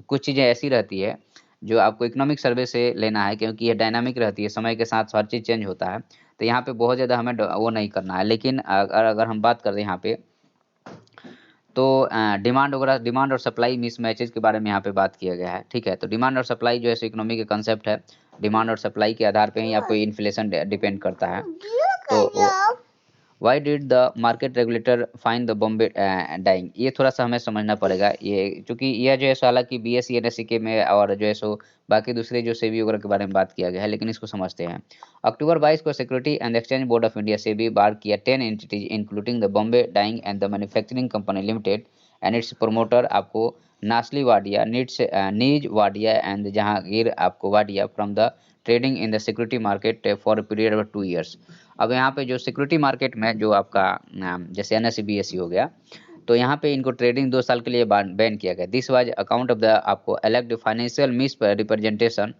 कुछ चीज़ें ऐसी रहती है जो आपको इकोनॉमिक सर्वे से लेना है, क्योंकि ये डायनामिक रहती है, समय के साथ हर चीज़ चेंज होता है। तो यहाँ पे बहुत ज़्यादा हमें वो नहीं करना है। लेकिन अगर अगर हम बात करें यहाँ पे, तो डिमांड और सप्लाई मिसमैचेज़ के बारे में यहाँ पे बात किया गया है, ठीक है? तो डिमांड और सप्लाई जो है सो इकोनॉमी के कांसेप्ट है। डिमांड और सप्लाई के आधार पे ही आपको इन्फ्लेशन डिपेंड करता है। तो why did the market regulator find the Bombay Dyeing, ये थोड़ा-सा हमें समझना पड़ेगा। ये चूँकि यह जो है सो हालाँकि बीएसई, एनएसईके में और जो है सो बाकी दूसरे जो सेबी वगैरह के बारे में बात किया गया है, लेकिन इसको समझते हैं। अक्टूबर 22 को security and exchange board of India SEBI bar किया 10 entities including the Bombay dyeing and the manufacturing company limited and its promoter आपको नास्ली वाडिया, नीज वाडिया एंड जहांगीर आपको Wadia from the trading in the security market for a period of 2 years. अब यहाँ पे जो security market में जो आपका जैसे एनएसई बीएसई हो गया, तो यहाँ पे इनको ट्रेडिंग 2 साल के लिए बैन किया गया। This was account of the आपको alleged financial misrepresentation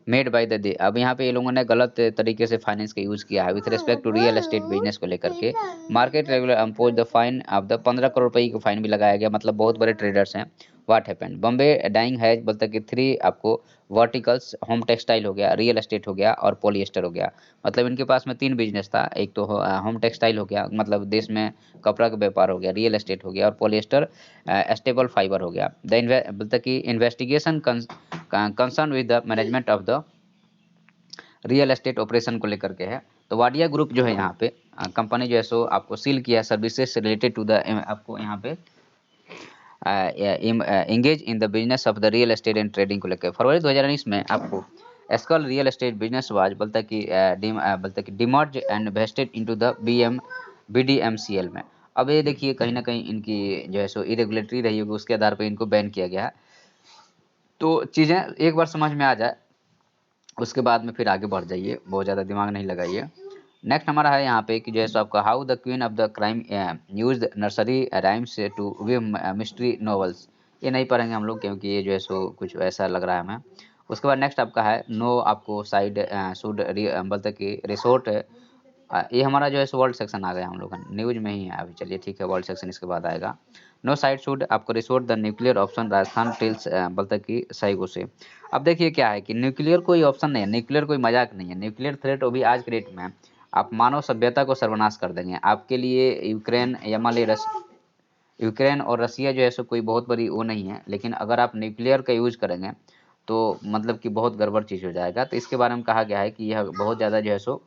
made by the day. अब यहाँ पे ये लोगों ने गलत तरीके से फाइनेंस का यूज़ किया है with respect to real estate business को लेकर के। Market regular impose the fine of the 15 crore रुपए की फाइन भी लगाया गया, मतलब बहुत बड़े ट्रेडर्स हैं। What happened? Bombay Dyeing has बोलता है कि 3 आपको वर्टिकल्स, होम टेक्सटाइल हो गया, रियल एस्टेट हो गया और पॉलिएस्टर हो गया। मतलब इनके पास में 3 बिज़नेस था। एक तो होम टेक्सटाइल हो गया, मतलब देश में कपड़ा का व्यापार हो गया, रियल एस्टेट हो गया, और पॉलिएस्टर स्टेबल फाइबर हो गया। द बोलता है कि investigation concern with the management of the real estate operation को लेकर के है। तो वाडिया ग्रुप जो है यहाँ पे कंपनी जो है सो आपको सील किया है सर्विसेज से रिलेटेड टू द आपको यहाँ पे engage in the business of the real estate and trading को लेकर। फरवरी 2019 में आपको एस्कल रियल एस्टेट बिजनेस वाज बोलता है कि demerge and invested into the BDMCL में। अब ये देखिए कहीं न कहीं इनकी जो है सो इरेगुलेटरी रही होगी, उसके आधार पे इनको बैन किया गया है। तो चीज़ें एक बार समझ में आ जाए, उसके बाद में फिर आगे बढ़ जाइए, बहुत ज़्यादा दिमाग नहीं लगाइए। नेक्स्ट हमारा है यहाँ पे कि जो है सो आपका how the queen of the crime used nursery rhymes to weave mystery novels. ये नहीं पढ़ेंगे हम लोग क्योंकि ये जो है सो कुछ वैसा लग रहा है हमें। उसके बाद नेक्स्ट आपका है नो आपको साइड शुड बोलते कि रिसोर्ट। ये हमारा जो है सो वर्ल्ड सेक्शन आ गया हम लोग का, न्यूज़ में ही है अभी। चलिए ठीक है, वर्ल्ड सेक्शन इसके बाद आएगा। नो साइड शुड आपको resort the nuclear option Rajasthan tells बोलते कि सही से। अब देखिए क्या है कि न्यूक्लियर कोई ऑप्शन नहीं है, न्यूक्लियर कोई मजाक नहीं है। न्यूक्लियर थ्रेट वो भी आज के डेट में है। आप मानव सभ्यता को सर्वनाश कर देंगे। आपके लिए यूक्रेन या मान लीजिए यूक्रेन और रसिया जो है सो कोई बहुत बड़ी वो नहीं है, लेकिन अगर आप न्यूक्लियर का यूज़ करेंगे तो मतलब कि बहुत गड़बड़ चीज़ हो जाएगा। तो इसके बारे में कहा गया है कि यह बहुत ज़्यादा जो है सो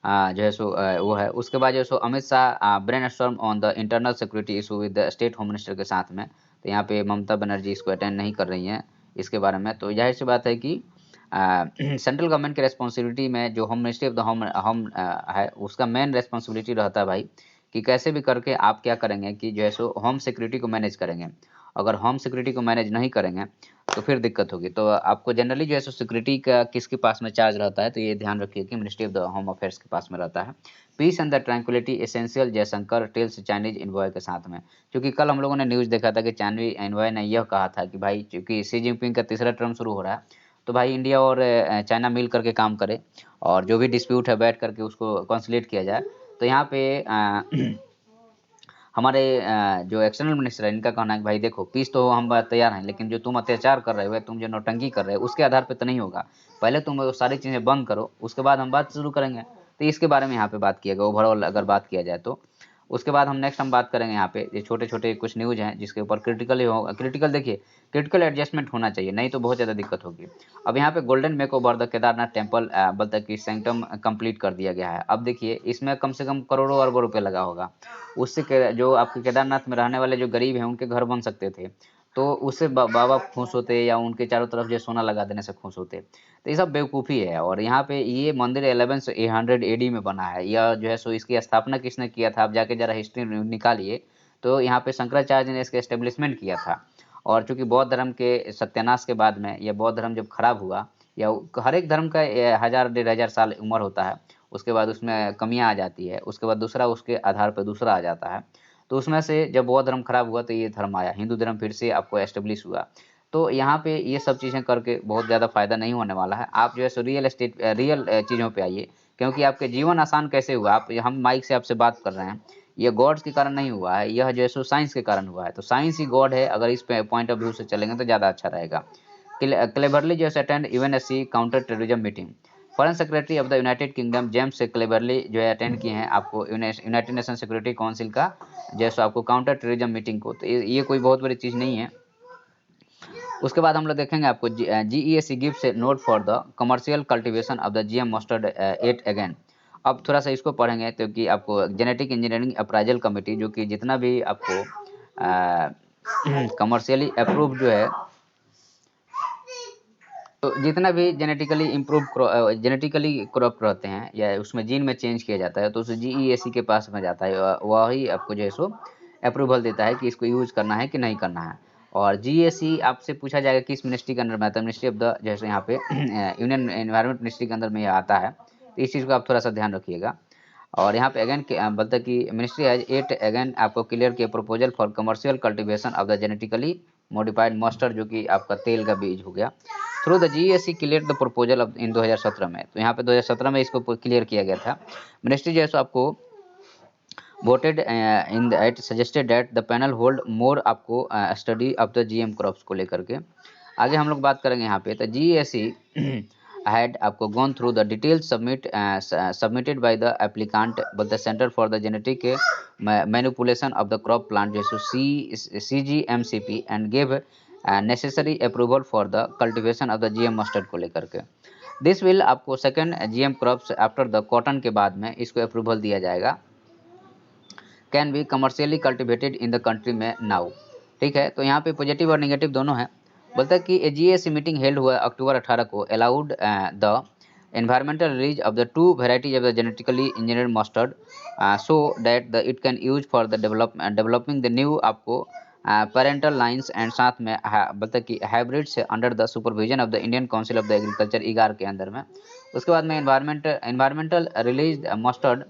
जो है सो वो है। उसके बाद जो है सो Amit Shah brainstorm on the internal security issue with the state home minister के साथ में। तो यहाँ पे ममता बनर्जी इसको अटेंड नहीं कर रही हैं इसके बारे में। तो जाहिर सी बात है कि सेंट्रल गवर्नमेंट के रिस्पॉन्सिबिलिटी में जो home ministry of the home home है, उसका मेन रिस्पॉन्सिबिलिटी रहता है भाई कि कैसे भी करके आप क्या करेंगे कि जो है सो होम सिक्योरिटी को मैनेज करेंगे। अगर होम सिक्योरिटी को मैनेज नहीं करेंगे तो फिर दिक्कत होगी। तो आपको जनरली जो है सो सिक्योरिटी का किसके पास में चार्ज रहता है, तो ये ध्यान रखिए कि ministry of the home affairs के पास में रहता है। Peace and the tranquillity essential Jaishankar tells Chinese envoy के साथ में। क्योंकि कल हम लोगों ने न्यूज़ देखा था कि चाइनीज इन्वॉय ने यह कहा था कि भाई चूंकि शी जिनपिंग का तीसरा टर्म शुरू हो रहा है, तो भाई इंडिया और चाइना मिल करके काम करे और जो भी डिस्प्यूट है बैठ करके उसको कॉन्सुलेट किया जाए। तो यहाँ पे हमारे जो एक्सटर्नल मिनिस्टर है इनका कहना है कि भाई देखो पीस तो हम तैयार हैं, लेकिन जो तुम अत्याचार कर रहे हो, तुम जो नौटंकी कर रहे हो उसके आधार पे तो नहीं होगा। पहले तुम वो सारी चीज़ें बंद करो, उसके बाद हम बात शुरू करेंगे। तो इसके बारे में यहाँ पे बात किया गया ओवरऑल अगर बात किया जाए तो। उसके बाद हम नेक्स्ट हम बात करेंगे यहाँ पे ये छोटे-छोटे कुछ न्यूज़ हैं जिसके ऊपर क्रिटिकली हो क्रिटिकल देखिए क्रिटिकल एडजस्टमेंट होना चाहिए, नहीं तो बहुत ज़्यादा दिक्कत होगी। अब यहाँ पे golden makeover the Kedarnath temple बोलता है कि सैंक्टम कंप्लीट कर दिया गया है। अब देखिए इसमें कम से कम करोड़ों अरबों रुपए लगा होगा। उससे जो आपके केदारनाथ में रहने वाले जो गरीब हैं उनके घर बन सकते थे। तो उससे बाबा खुश होते या उनके चारों तरफ जो सोना लगा देने से खुश होते। तो ये सब बेवकूफ़ी है। और यहाँ पे ये मंदिर 1100 एडी में बना है। यह जो है सो इसकी स्थापना किसने किया था, आप जाके ज़रा हिस्ट्री निकालिए। तो यहाँ पे शंकराचार्य ने इसका एस्टेब्लिशमेंट किया था। और चूँकि बौद्ध धर्म के सत्यानाश के बाद में यह बौद्ध धर्म जब खराब हुआ, या हर एक धर्म का 1000 डेढ़ हज़ार साल उम्र होता है, उसके बाद उसमें कमियाँ आ जाती है, उसके बाद दूसरा उसके आधार पर दूसरा आ जाता है। तो उसमें से जब बौद्ध धर्म खराब हुआ तो ये धर्म आया, हिंदू धर्म फिर से आपको एस्टेब्लिश हुआ। तो यहाँ पे ये सब चीज़ें करके बहुत ज़्यादा फ़ायदा नहीं होने वाला है। आप जो है सो रियल चीज़ों पे आइए, क्योंकि आपके जीवन आसान कैसे हुआ, आप हम माइक से आपसे बात कर रहे हैं, ये गॉड्स के कारण नहीं हुआ है, यह जो है सो साइंस के कारण हुआ है। तो साइंस ही गॉड है, अगर इस पे पॉइंट ऑफ व्यू से चलेंगे तो ज़्यादा अच्छा रहेगा। क्लेवरली जो है attend UNSC counter terrorism meeting. Foreign secretary of the United kingdom James cleverly जो है अटेंड किए हैं आपको यूनाइटेड नेशन सिक्योरिटी काउंसिल का जैसे आपको काउंटर टेररिज्म मीटिंग को। तो ये कोई बहुत बड़ी चीज़ नहीं है। उसके बाद हम लोग देखेंगे आपको GEAC gives a note for the commercial cultivation of the GM mustard at again. अब थोड़ा सा इसको पढ़ेंगे तो कि आपको जेनेटिक इंजीनियरिंग अप्राइजल कमेटी जो कि जितना भी आपको कमर्शियली अप्रूव जो है, तो जितना भी जेनेटिकली इम्प्रूव जेनेटिकली क्रॉप रहते हैं या उसमें जीन में चेंज किया जाता है, तो उस जीईएसी के पास में जाता है, वही आपको जो है सो अप्रूवल देता है कि इसको यूज़ करना है कि नहीं करना है। और जीएसी आपसे पूछा जाएगा किस मिनिस्ट्री के अंडर में आता है, मिनिस्ट्री ऑफ द जैसे यहाँ पे यूनियन एनवायरनमेंट मिनिस्ट्री के अंदर में यह आता है। तो इस चीज़ को आप थोड़ा सा ध्यान रखिएगा। और यहाँ पे अगेन बोलता है कि मिनिस्ट्री हैज एट अगेन आपको क्लियर किया proposal for commercial cultivation of the genetically modified mustard जो कि आपका तेल का बीज हो गया। Through the GSC clear the proposal of in 2017 में। तो यहाँ पे 2017 में इसको क्लियर किया गया था। मिनिस्ट्री जो है सो आपको voted in that suggested that the panel hold more आपको study of the GM crops को लेकर के। आगे हम लोग बात करेंगे यहाँ पे तो जीएससी had आपको gone through the details submitted by the applicant but the Center for the Genetic Manipulation of the Crop Plant जैसे CGMCP and gave necessary approval for the cultivation of the GM mustard को लेकर के। This will आपको second GM crops after the cotton के बाद में इसको approval दिया जाएगा। Can be commercially cultivated in the country में नाउ। ठीक है, तो यहाँ पे पॉजिटिव और नेगेटिव दोनों हैं। बोलता है कि जीएससी मीटिंग हेल्ड हुआ अक्टूबर 18 को allowed the environmental release of the two varieties of the genetically engineered mustard, so that the it can use for the developing the new आपको parental lines and साथ में मतलब कि हाइब्रिड से under the supervision of the Indian council of the agriculture ICAR के अंदर में। उसके बाद में एनवायरमेंटल रिलीज मस्टर्ड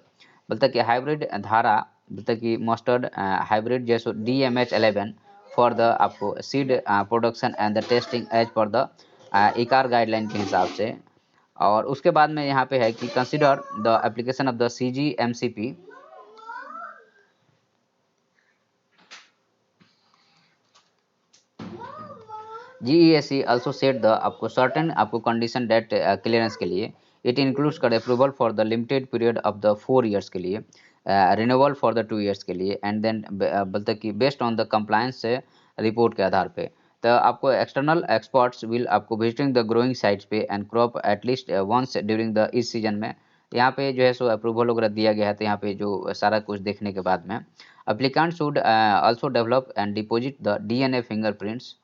बोलता कि हाइब्रिड धारा बोलता कि मस्टर्ड हाइब्रिड जैसे DMH11 फॉर द आपको seed production and the testing as per the ICAR guideline के हिसाब से। और उसके बाद में यहाँ पे है कि consider the application of the CGMCP GESC also set the आपको सर्टेन आपको कंडीशन डेट क्लियरेंस के लिए इट इंक्लूड्स कर approval for the limited period of the 4 years के लिए, रिन्यूअल फॉर द 2 ईयर्स के लिए, एंड देन बोलते कि बेस्ड ऑन द कंप्लायंस से रिपोर्ट के आधार पे। तो आपको एक्सटर्नल एक्सपर्ट्स विल आपको विजिटिंग द ग्रोइंग साइट्स पे and crop at least once during the इस सीजन में। यहाँ पे जो है सो अप्रूवल वगैरह दिया गया है, तो यहाँ पे जो सारा कुछ देखने के बाद में applicant should also develop and deposit the DNA fingerprints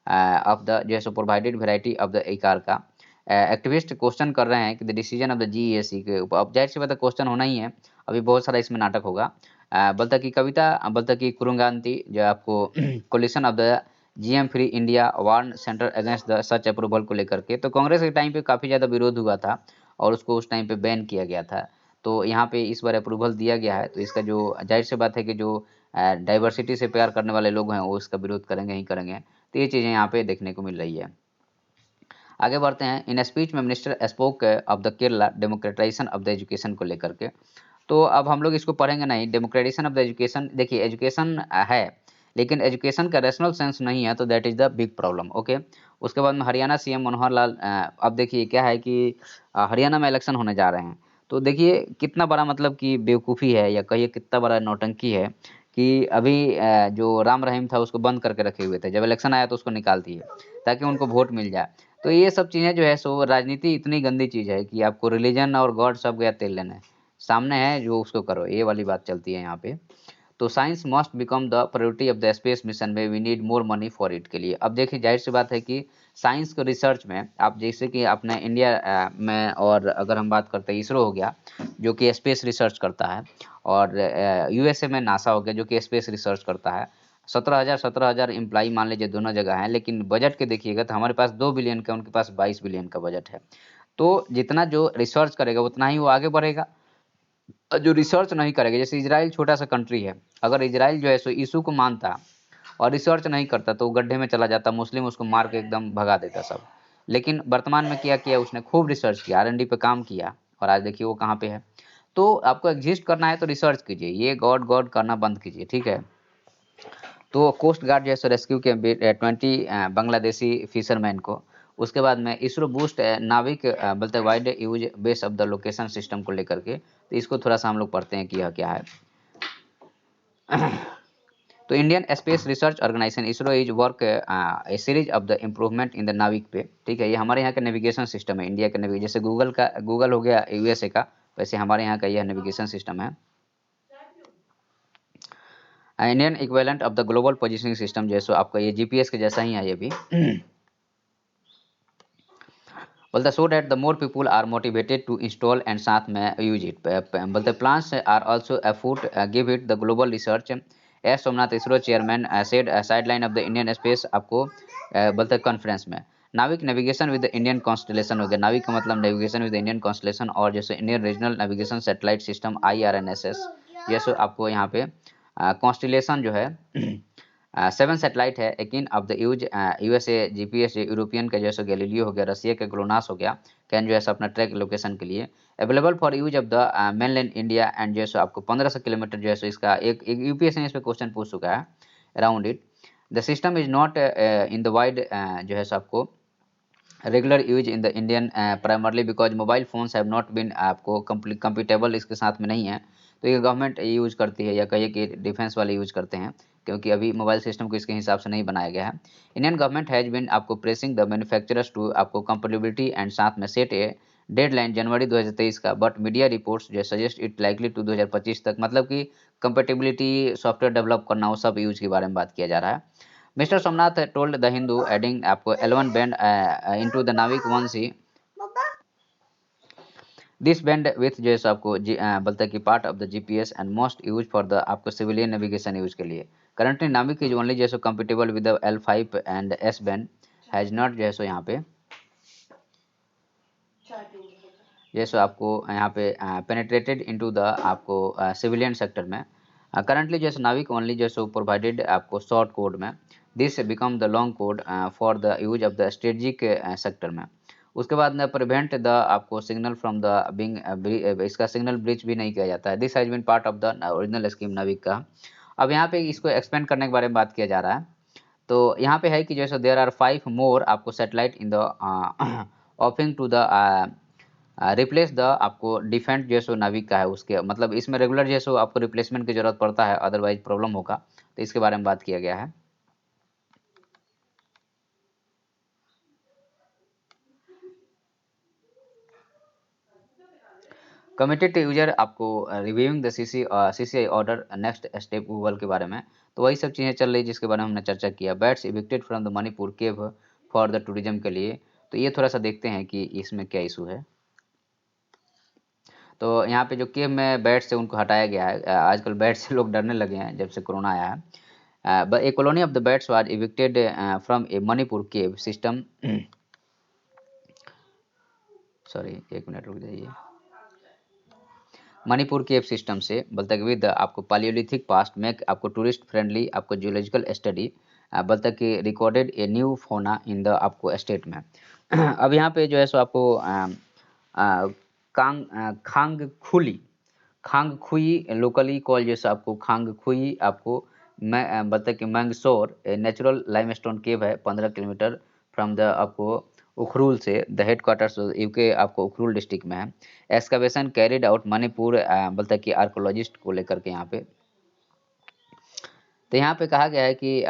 of the जो है सो प्रोवाइडेड वेराइटी ऑफ द इकार का। एक्टिविस्ट क्वेश्चन कर रहे हैं कि the decision of the GESC के ऊपर। अब जाहिर सी बात है क्वेश्चन होना ही है, अभी बहुत सारा इसमें नाटक होगा। बोलता कि कविता बोलता कि कुरुंगांती जो आपको coalition of the GM free India warn centre against the such approval को लेकर के। तो कांग्रेस के टाइम पे काफ़ी ज़्यादा विरोध हुआ था और उसको उस टाइम पे बैन किया गया था। तो यहाँ पे इस बार अप्रूवल दिया गया है, तो इसका जो जाहिर सी बात है कि जो डाइवर्सिटी से प्यार करने वाले लोग हैं वो इसका विरोध करेंगे ही करेंगे। तो ये चीज़ें यहाँ पे देखने को मिल रही है। आगे बढ़ते हैं। इन स्पीच में minister spoke of the Kerala democratisation of the education को लेकर के। तो अब हम लोग इसको पढ़ेंगे नहीं, डेमोक्रेटाइजेशन ऑफ द एजुकेशन। देखिए एजुकेशन है, लेकिन एजुकेशन का रैशनल सेंस नहीं है, तो that is the big problem. Okay. उसके बाद में हरियाणा CM मनोहर लाल अब देखिए क्या है कि हरियाणा में इलेक्शन होने जा रहे हैं। तो देखिए कितना बड़ा मतलब कि बेवकूफ़ी है या कहिए कितना बड़ा नौटंकी है कि अभी जो राम रहीम था उसको बंद करके रखे हुए थे, जब इलेक्शन आया तो उसको निकाल दिए ताकि उनको वोट मिल जाए। तो ये सब चीज़ें जो है सो राजनीति इतनी गंदी चीज़ है कि आपको रिलीजन और गॉड सब गया तेल लेना है, सामने है जो उसको करो, ये वाली बात चलती है यहाँ पे। तो science must become the priority of the space mission में we need more money for it के लिए। अब देखिए जाहिर सी बात है कि साइंस को रिसर्च में आप जैसे कि अपने इंडिया में, और अगर हम बात करते हैं इसरो हो गया जो कि स्पेस रिसर्च करता है, और USA में नासा हो गया जो कि स्पेस रिसर्च करता है। 17,000 एम्प्लाई मान लीजिए दोनों जगह हैं, लेकिन बजट के देखिएगा तो हमारे पास 2 बिलियन का, उनके पास 22 बिलियन का बजट है। तो जितना जो रिसर्च करेगा उतना ही वो आगे बढ़ेगा। जो रिसर्च नहीं करेगा, जैसे इजराइल छोटा सा कंट्री है, अगर इजराइल जो है सो यीशु को मानता और रिसर्च नहीं करता तो वो गड्ढे में चला जाता, मुस्लिम उसको मार के एकदम भगा देता सब। लेकिन वर्तमान में क्या किया उसने, खूब रिसर्च किया, R&D पे काम किया, और आज देखिए वो कहाँ पे है। तो आपको एग्जिस्ट करना है तो रिसर्च कीजिए, ये गॉड गॉड करना बंद कीजिए, ठीक है। तो कोस्ट गार्ड जो है सो रेस्क्यू के 20 बांग्लादेशी फिशरमैन को। उसके बाद में इसरो बूस्ट नाविक बोलते wide use base of the location system को लेकर के। तो इसको थोड़ा सा हम लोग पढ़ते हैं कि यह क्या है। तो Indian space research organisation ISRO is work a series of the improvement in the NavIC पे, ठीक है। ये हमारे यहाँ का नेविगेशन सिस्टम है, इंडिया का नेविगेशन, जैसे गूगल हो गया USA का, वैसे हमारे यहाँ का यह नेविगेशन सिस्टम है। Indian equivalent of the global positioning system, जैसे आपका ये GPS के जैसा ही है ये भी। बोलते so that the more people are motivated to install and साथ में यूज इट। बोलते plans are also effort give it the global research S Somanath ISRO chairman said sideline of the Indian space आपको बोलते कॉन्फ्रेंस में। NavIC navigation with the Indian constellation हो गया, नाविक का मतलब नेविगेशन विद इंडियन कॉन्स्टलेशन, और जैसे Indian regional navigation satellite system IRNSS, जैसे आपको यहाँ पे कॉन्स्टलेशन जो है 7 सैटेलाइट है, लेकिन of the use USA GPS European का जैसे गैलीलियो हो गया, रसिया का ग्लोनास हो गया, कैन जो है अपना ट्रैक लोकेशन के लिए available for use of the mainland India and जैसे आपको 1500 किलोमीटर जो है इसका एक UPSC ने इस पर क्वेश्चन पूछ चुका है around it. The system is not in the wide जो है आपको regular use in the Indian primarily because mobile phones have not been आपको कंपेटेबल इसके साथ में नहीं है। तो ये गवर्नमेंट यूज करती है या कहिए कि डिफेंस वाले यूज करते हैं, क्योंकि अभी मोबाइल सिस्टम को इसके हिसाब से नहीं बनाया गया है। इंडियन गवर्नमेंट हैज बीन आपको प्रेसिंग द मैन्युफैक्चरर्स टू आपको कंपेटेबिलिटी एंड साथ में सेट ए डेडलाइन जनवरी 2023 का, बट मीडिया रिपोर्ट्स जो सजेस्ट इट लाइकली टू 2025 तक, मतलब कि कंपेटेबिलिटी सॉफ्टवेयर डेवलप करना वो सब यूज के बारे में बात किया जा रहा है। Mister Somnath told the Hindu adding आपको 11 बैंड इनटू द नाविक 1C दिस बैंड विथ जो है सो आपको बोलता है कि part of the GPS and most use for the आपको सिविलियन नेविगेशन यूज के लिए। करंटली नाविक इज ओनली जो है सो compatible with the L5 and S band, has not जो है सो यहाँ पे जैसे आपको यहाँ पे पेनेट्रेटेड इनटू द आपको सिविलियन सेक्टर में। करंटली जैसे नाविक ओनली जैसे प्रोवाइडेड आपको शॉर्ट कोड में, this become the long code for the use of the strategic sector में। उसके बाद में प्रिवेंट द आपको सिग्नल फ्रॉम द बिंग, इसका सिग्नल ब्रिच भी नहीं किया जाता है। This has been part of the original scheme NavIC का। अब यहाँ पे इसको एक्सपेंड करने के बारे में बात किया जा रहा है। तो यहाँ पे है कि जैसे देयर आर 5 मोर आपको satellite in the offing to the replace the आपको डिफेंट जो सो नाविक का है उसके, मतलब इसमें रेगुलर जो सो आपको रिप्लेसमेंट की जरूरत पड़ता है, अदरवाइज प्रॉब्लम होगा। तो इसके बारे में बात किया गया है। कमिटेड यूजर आपको reviewing the CCI order next step Google के बारे में। तो वही सब चीज़ें चल रही जिसके बारे में हमने चर्चा किया। Bats evicted from the Manipur cave for the tourism के लिए। तो ये थोड़ा सा देखते हैं कि इसमें क्या इशू है। तो यहाँ पे जो केव में बैट से उनको हटाया गया है। आजकल बैट से लोग डरने लगे हैं जब से कोरोना आया है। But A colony of the bats was evicted from A Manipur cave system. Sorry, एक मिनट रुक जाइए। मणिपुर केव सिस्टम से बोलता है विद आपको पालियोलिथिक पास्ट मेक आपको टूरिस्ट फ्रेंडली आपको जियोलॉजिकल स्टडी, बोलता है कि रिकॉर्डेड ए न्यू फोना इन द आपको स्टेट में। अब यहाँ पे जो है सो आपको खांग खुली, खांग खुई लोकली कॉल जैसे आपको खांग खुई आपको मैं बता कि मंगसौर नेचुरल लाइमस्टोन केव है 15 किलोमीटर फ्रॉम द आपको उखरूल से। द हेड क्वार्टर्स यूके आपको उखरूल डिस्ट्रिक्ट में है। एक्सकवेशन कैरिड आउट मणिपुर बोलता है कि आर्कोलॉजिस्ट को लेकर के यहाँ पे। तो यहाँ पे कहा गया है कि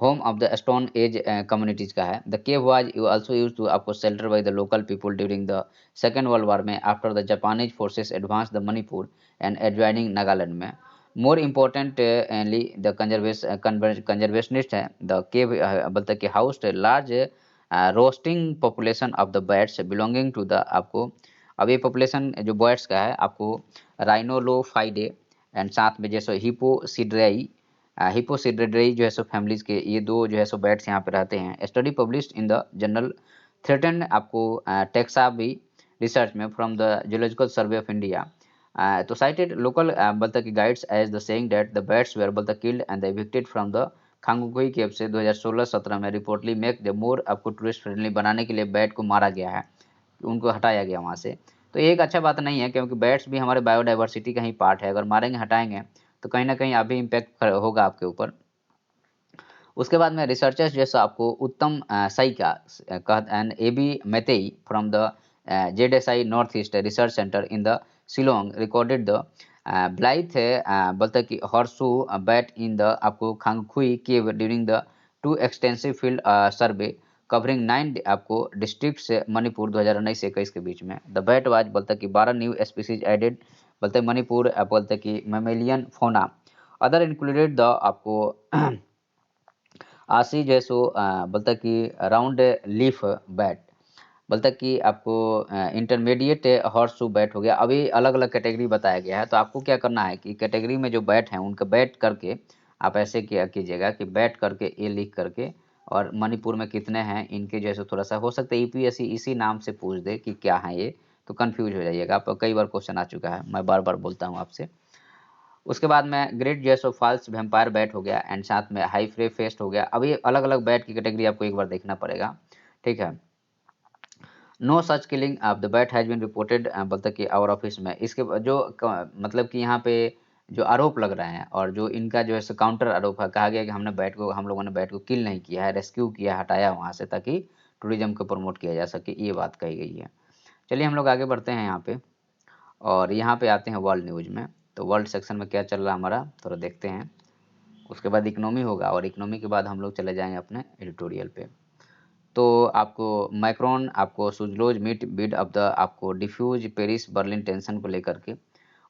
home of the stone age communities का है। The cave was you also use to आपको shelter by the local people during the second world war में after the Japanese forces advance the Manipur and adjoining Nagaland में। More importantly the conservationist है। The cave बोलते कि house large roosting population of the birds belonging to the आपको। अब ये population जो birds का है आपको राइनोलोफाइडे एंड साथ में जैसे हिपोसिड्रेई, हिपोसिड्रेई जो है सो फैमिलीज के ये दो जो है सो बैट्स यहाँ पे रहते हैं। Study published in the journal threatened आपको टेक्साबी रिसर्च में from the geological survey of India. तो साइटेड लोकल बोलता कि guides as the saying that the bats were बोलता killed and evicted from the Khangkhui cave से 2016-17 में रिपोर्टली मेक द मोर आपको tourist friendly बनाने के लिए बैट को मारा गया है, उनको हटाया गया वहाँ से। तो ये एक अच्छा बात नहीं है क्योंकि बैट्स भी हमारे बायोडाइवर्सिटी का ही पार्ट है। अगर मारेंगे हटाएंगे तो कहीं ना कहीं अभी इम्पैक्ट होगा आपके ऊपर। उसके बाद में रिसर्चर्स जैसा आपको उत्तम सई का and A B Meitei from the JSI north east research centre in the Shillong recorded the Blyth बोलते कि हॉर्सू बैट इन द आपको Khangkhui cave during the two extensive field survey covering 9 आपको डिस्ट्रिक्ट से मणिपुर 2019 से 21 के बीच में। द बैट वाज बोलता कि 12 न्यू स्पीसीज एडेड बोलते मणिपुर बोलते कि मेमेलियन फोना अदर इंक्लूडेड द आपको आशी जैसो बोलता कि राउंड लीफ बैट बोलता कि आपको इंटरमीडिएट हॉर्स शू बैट हो गया। अभी अलग अलग कैटेगरी बताया गया है। तो आपको क्या करना है कि कैटेगरी में जो बैट हैं उनका बैट करके आप ऐसे किया कीजिएगा कि बैट करके ए लिख करके और मणिपुर में कितने हैं इनके जैसे थोड़ा सा हो सकता है यूपीएससी इसी नाम से पूछ दे कि क्या है ये, तो कन्फ्यूज हो जाइएगा। आप कई बार क्वेश्चन आ चुका है, मैं बार बार बोलता हूँ आपसे। उसके बाद में ग्रेट जैसो फॉल्स वेम्पायर बैट हो गया एंड साथ में हाई फ्रे फेस्ट हो गया। अब ये अलग अलग बैट की कैटेगरी आपको एक बार देखना पड़ेगा, ठीक है। No such killing of the bat has been reported बोलते कि आवर ऑफिस में। इसके जो मतलब कि यहाँ पे जो आरोप लग रहे हैं और जो इनका जो है काउंटर आरोप है, कहा गया कि हमने बैट को हम लोगों ने बैट को किल नहीं किया है, रेस्क्यू किया, हटाया वहाँ से ताकि टूरिज्म को प्रमोट किया जा सके, ये बात कही गई है। चलिए हम लोग आगे बढ़ते हैं यहाँ पे और यहाँ पे आते हैं वर्ल्ड न्यूज़ में। तो वर्ल्ड सेक्शन में क्या चल रहा है हमारा थोड़ा देखते हैं। उसके बाद इकोनॉमी होगा और इकोनॉमी के बाद हम लोग चले जाएंगे अपने एडिटोरियल पे। तो आपको मैक्रोन आपको सुजलोज मीट बिड ऑफ द आपको डिफ्यूज पेरिस बर्लिन टेंशन को लेकर के।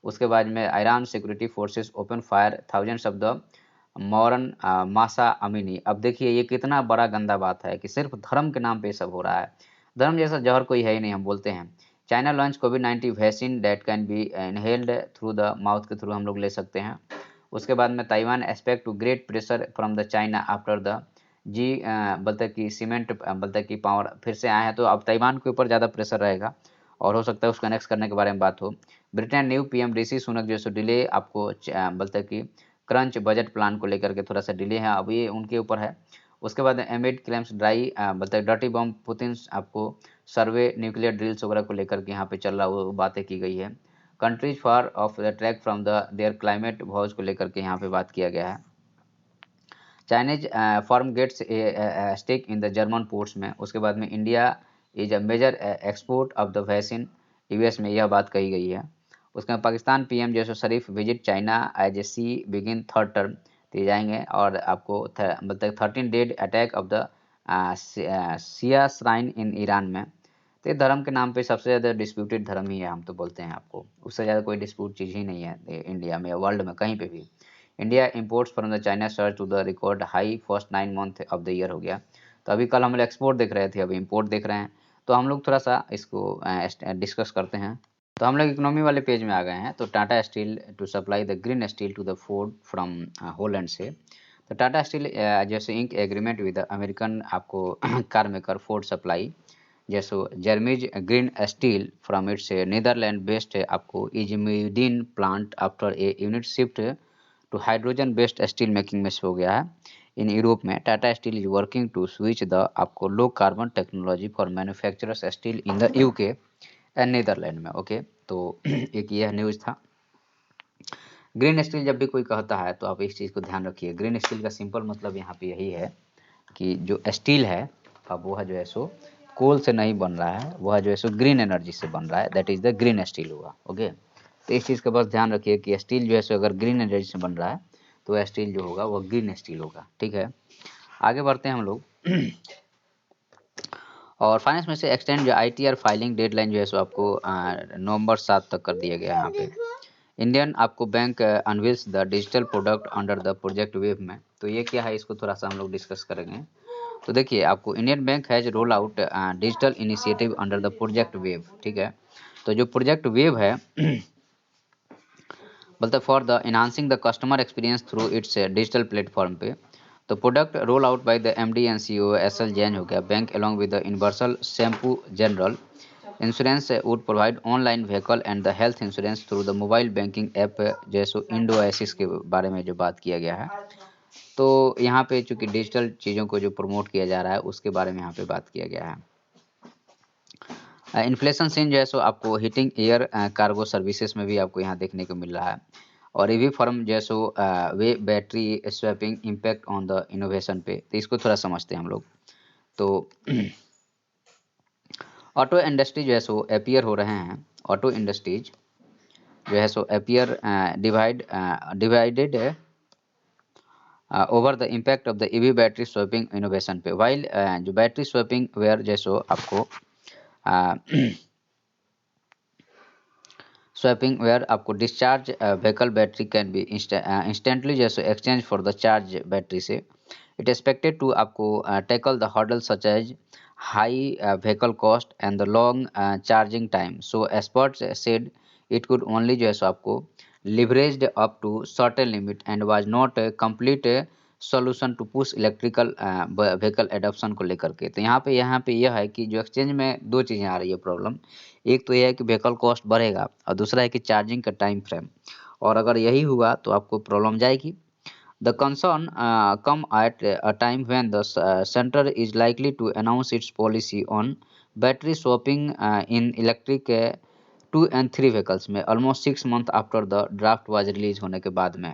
उसके बाद में Iran security forces open fire thousands of the Mauryan मासा अमीनी। अब देखिए ये कितना बड़ा गंदा बात है कि सिर्फ धर्म के नाम पे सब हो रहा है। धर्म जैसा जहर कोई है ही नहीं, हम बोलते हैं चाइना लॉन्च कोविड-19 vaccine that can be inhaled through the mouth के थ्रू हम लोग ले सकते हैं। उसके बाद में Taiwan expect to great pressure from the China after the जी बोलते हैं कि सीमेंट बोलते हैं कि पावर फिर से आए हैं, तो अब ताइवान के ऊपर ज़्यादा प्रेशर रहेगा और हो सकता है उसको अनेक्स करने के बारे में बात हो। Britain new PM Rishi Sunak जो है सो डिले आपको बोलते हैं कि क्रंच बजट प्लान को लेकर के थोड़ा सा डिले है, अब ये उनके ऊपर है। उसके बाद एमिड क्लेम्स ड्राई बोलते हैं डर्टी बम पुतिन आपको सर्वे न्यूक्लियर ड्रिल्स वगैरह को लेकर के यहाँ पे चल रहा वो बातें की गई है। Countries far of the track from the their climate watch को लेकर के यहाँ पे बात किया गया है। Chinese firm gets stake in the German ports में। उसके बाद में India is a major export of the vaccine, US में यह बात कही गई है। उसके बाद पाकिस्तान पीएम जैसे Sharif visit China as a C begin third term, तो ये जाएंगे और आपको मतलब 13 dead attack of the Shia shrine in Iran में। तो ये धर्म के नाम पे सबसे ज़्यादा डिस्प्यूटेड धर्म ही है, हम तो बोलते हैं आपको, उससे ज़्यादा कोई डिस्प्यूट चीज़ ही नहीं है इंडिया में या वर्ल्ड में कहीं पे भी। India imports from the China search to the record high first 9 month of the year हो गया। तो अभी कल हम लोग एक्सपोर्ट देख रहे थे, अभी इंपोर्ट देख रहे हैं। तो हम लोग थोड़ा सा इसको डिस्कस करते हैं। तो हम लोग इकोनॉमी वाले पेज में आ गए हैं। तो Tata steel to supply the green steel to the Ford from Holland से। तो टाटा स्टील जैसे इंक एग्रीमेंट विद अमेरिकन आपको कार मेकर फोर्ड सप्लाई जैसो जर्मीज green steel from its Netherland based आपको IJmuiden plant after a unit shift to hydrogen based steel making में हो गया है इन यूरोप में। Tata steel is working to switch the आपको low carbon technology for manufacturers steel in the UK and Netherland में। Okay, तो एक यह न्यूज़ था। ग्रीन स्टील जब भी कोई कहता है तो आप इस चीज़ को ध्यान रखिए, ग्रीन स्टील का सिंपल मतलब यहाँ पे यही है कि जो स्टील है अब वह जो है सो कोल से नहीं बन रहा है, वह जो है सो ग्रीन एनर्जी से बन रहा है, that is the green steel हुआ। ओके, तो इस चीज़ का बस ध्यान रखिए कि स्टील जो है सो अगर ग्रीन एनर्जी से बन रहा है तो वह स्टील जो होगा वह ग्रीन स्टील होगा। ठीक है, आगे बढ़ते हैं हम लोग। और फाइनेंस में से एक्सटेंड जो ITR फाइलिंग डेडलाइन जो है सो आपको नवंबर 7 तक कर दिया गया है यहाँ पे। इंडियन आपको bank unveils the digital product under the project wave में। तो ये क्या है, इसको थोड़ा सा हम लोग डिस्कस करेंगे। तो देखिए आपको Indian bank has roll out digital initiative under the project wave. ठीक है, तो जो प्रोजेक्ट वेव है बोलते for the enhancing the customer experience through it's digital platform पे। तो product roll out by the MD and CEO SL Jain हो गया। Bank along with the universal shampoo general insurance would provide online vehicle and the health insurance through the mobile banking app जैसो Indo एसिस के बारे में जो बात किया गया है। तो यहाँ पे चूंकि डिजिटल चीज़ों को जो प्रमोट किया जा रहा है उसके बारे में यहाँ पे बात किया गया है। इन्फ्लेशन सीन जो है सो आपको हीटिंग एयर कार्गो सर्विसेज में भी आपको यहाँ देखने को मिल रहा है। और EV फर्म जो है सो weigh battery swapping impact on the innovation पे, तो इसको थोड़ा समझते हैं हम लोग। तो ऑटो इंडस्ट्री जो है सो अपीयर हो रहे हैं। ऑटो इंडस्ट्रीज जो है सो appear divided over the impact of the EV battery swapping innovation पे। वाइल जो बैटरी स्वैपिंग वेयर जैसो आपको स्वैपिंग वेयर आपको discharge vehicle battery can be instantly जैसे exchange for the charge battery से। इट एक्सपेक्टेड टू आपको tackle the hurdle such as high vehicle cost and the long charging time. So experts said it could only जो है सो आपको leveraged up to certain limit and was not complete solution to push electrical vehicle adoption को लेकर के। तो यहाँ पे यह है कि जो एक्सचेंज में दो चीज़ें आ रही है प्रॉब्लम। एक तो यह है कि व्हीकल कॉस्ट बढ़ेगा और दूसरा है कि चार्जिंग का टाइम फ्रेम, और अगर यही हुआ तो आपको प्रॉब्लम जाएगी। The concern come at a time when the centre is likely to announce its policy on battery swapping in electric 2 and 3 vehicles में almost 6 month after the draft was release होने के बाद में।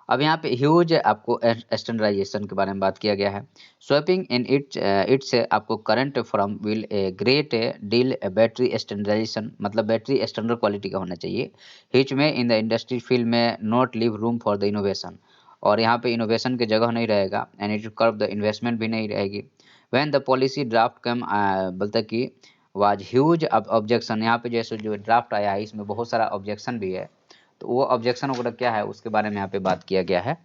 अब यहाँ पे ह्यूज आपको स्टैंडर्डाइजेशन के बारे में बात किया गया है। स्वैपिंग इन इट्स आपको current from will a great deal battery standardisation, मतलब बैटरी स्टैंडर्ड क्वालिटी का होना चाहिए। हिच में इन द इंडस्ट्री फील्ड में not leave room for the innovation, और यहाँ पे इनोवेशन की जगह नहीं रहेगा and it curve the investment भी नहीं रहेगी। When the policy draft come बोलते कि वाज ह्यूज ऑब्जेक्शन, यहाँ पे जैसे जो ड्राफ्ट आया है इसमें बहुत सारा ऑब्जेक्शन भी है। तो वो ऑब्जेक्शन वगैरह क्या है उसके बारे में यहाँ पे बात किया गया है।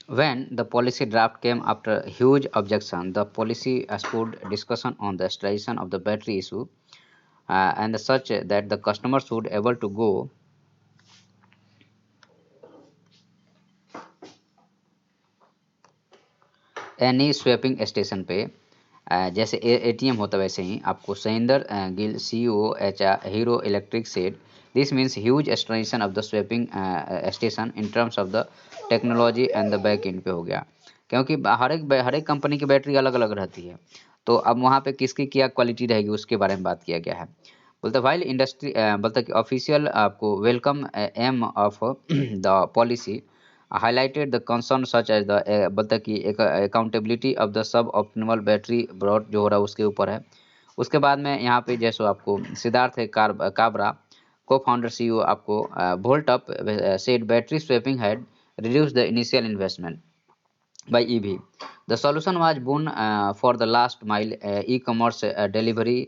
When the policy draft came after huge objection, the policy spurred discussion on the installation of the battery issue and such that the customers would able to go any swapping station पे जैसे ATM होता है वैसे ही आपको Sohinder Gill CEO H Hero electric said this means huge extension of the swapping station in terms of the technology and the back end पे हो गया क्योंकि हर एक कंपनी की बैटरी अलग अलग रहती है। तो अब वहाँ पे किसकी क्या क्वालिटी रहेगी उसके बारे में बात किया गया है। बोलते वाइल इंडस्ट्री बोलते कि ऑफिशियल आपको welcome aim of the policy highlighted the concern such as the बोलता है कि accountability of the sub optimal battery broad जो हो रहा है उसके ऊपर है। उसके बाद में यहाँ पे जैसो आपको सिद्धार्थ है काबरा को फाउंडर सीईओ आपको volt up said battery swapping had reduced the initial investment by EV. The solution was boon for the last mile e-commerce delivery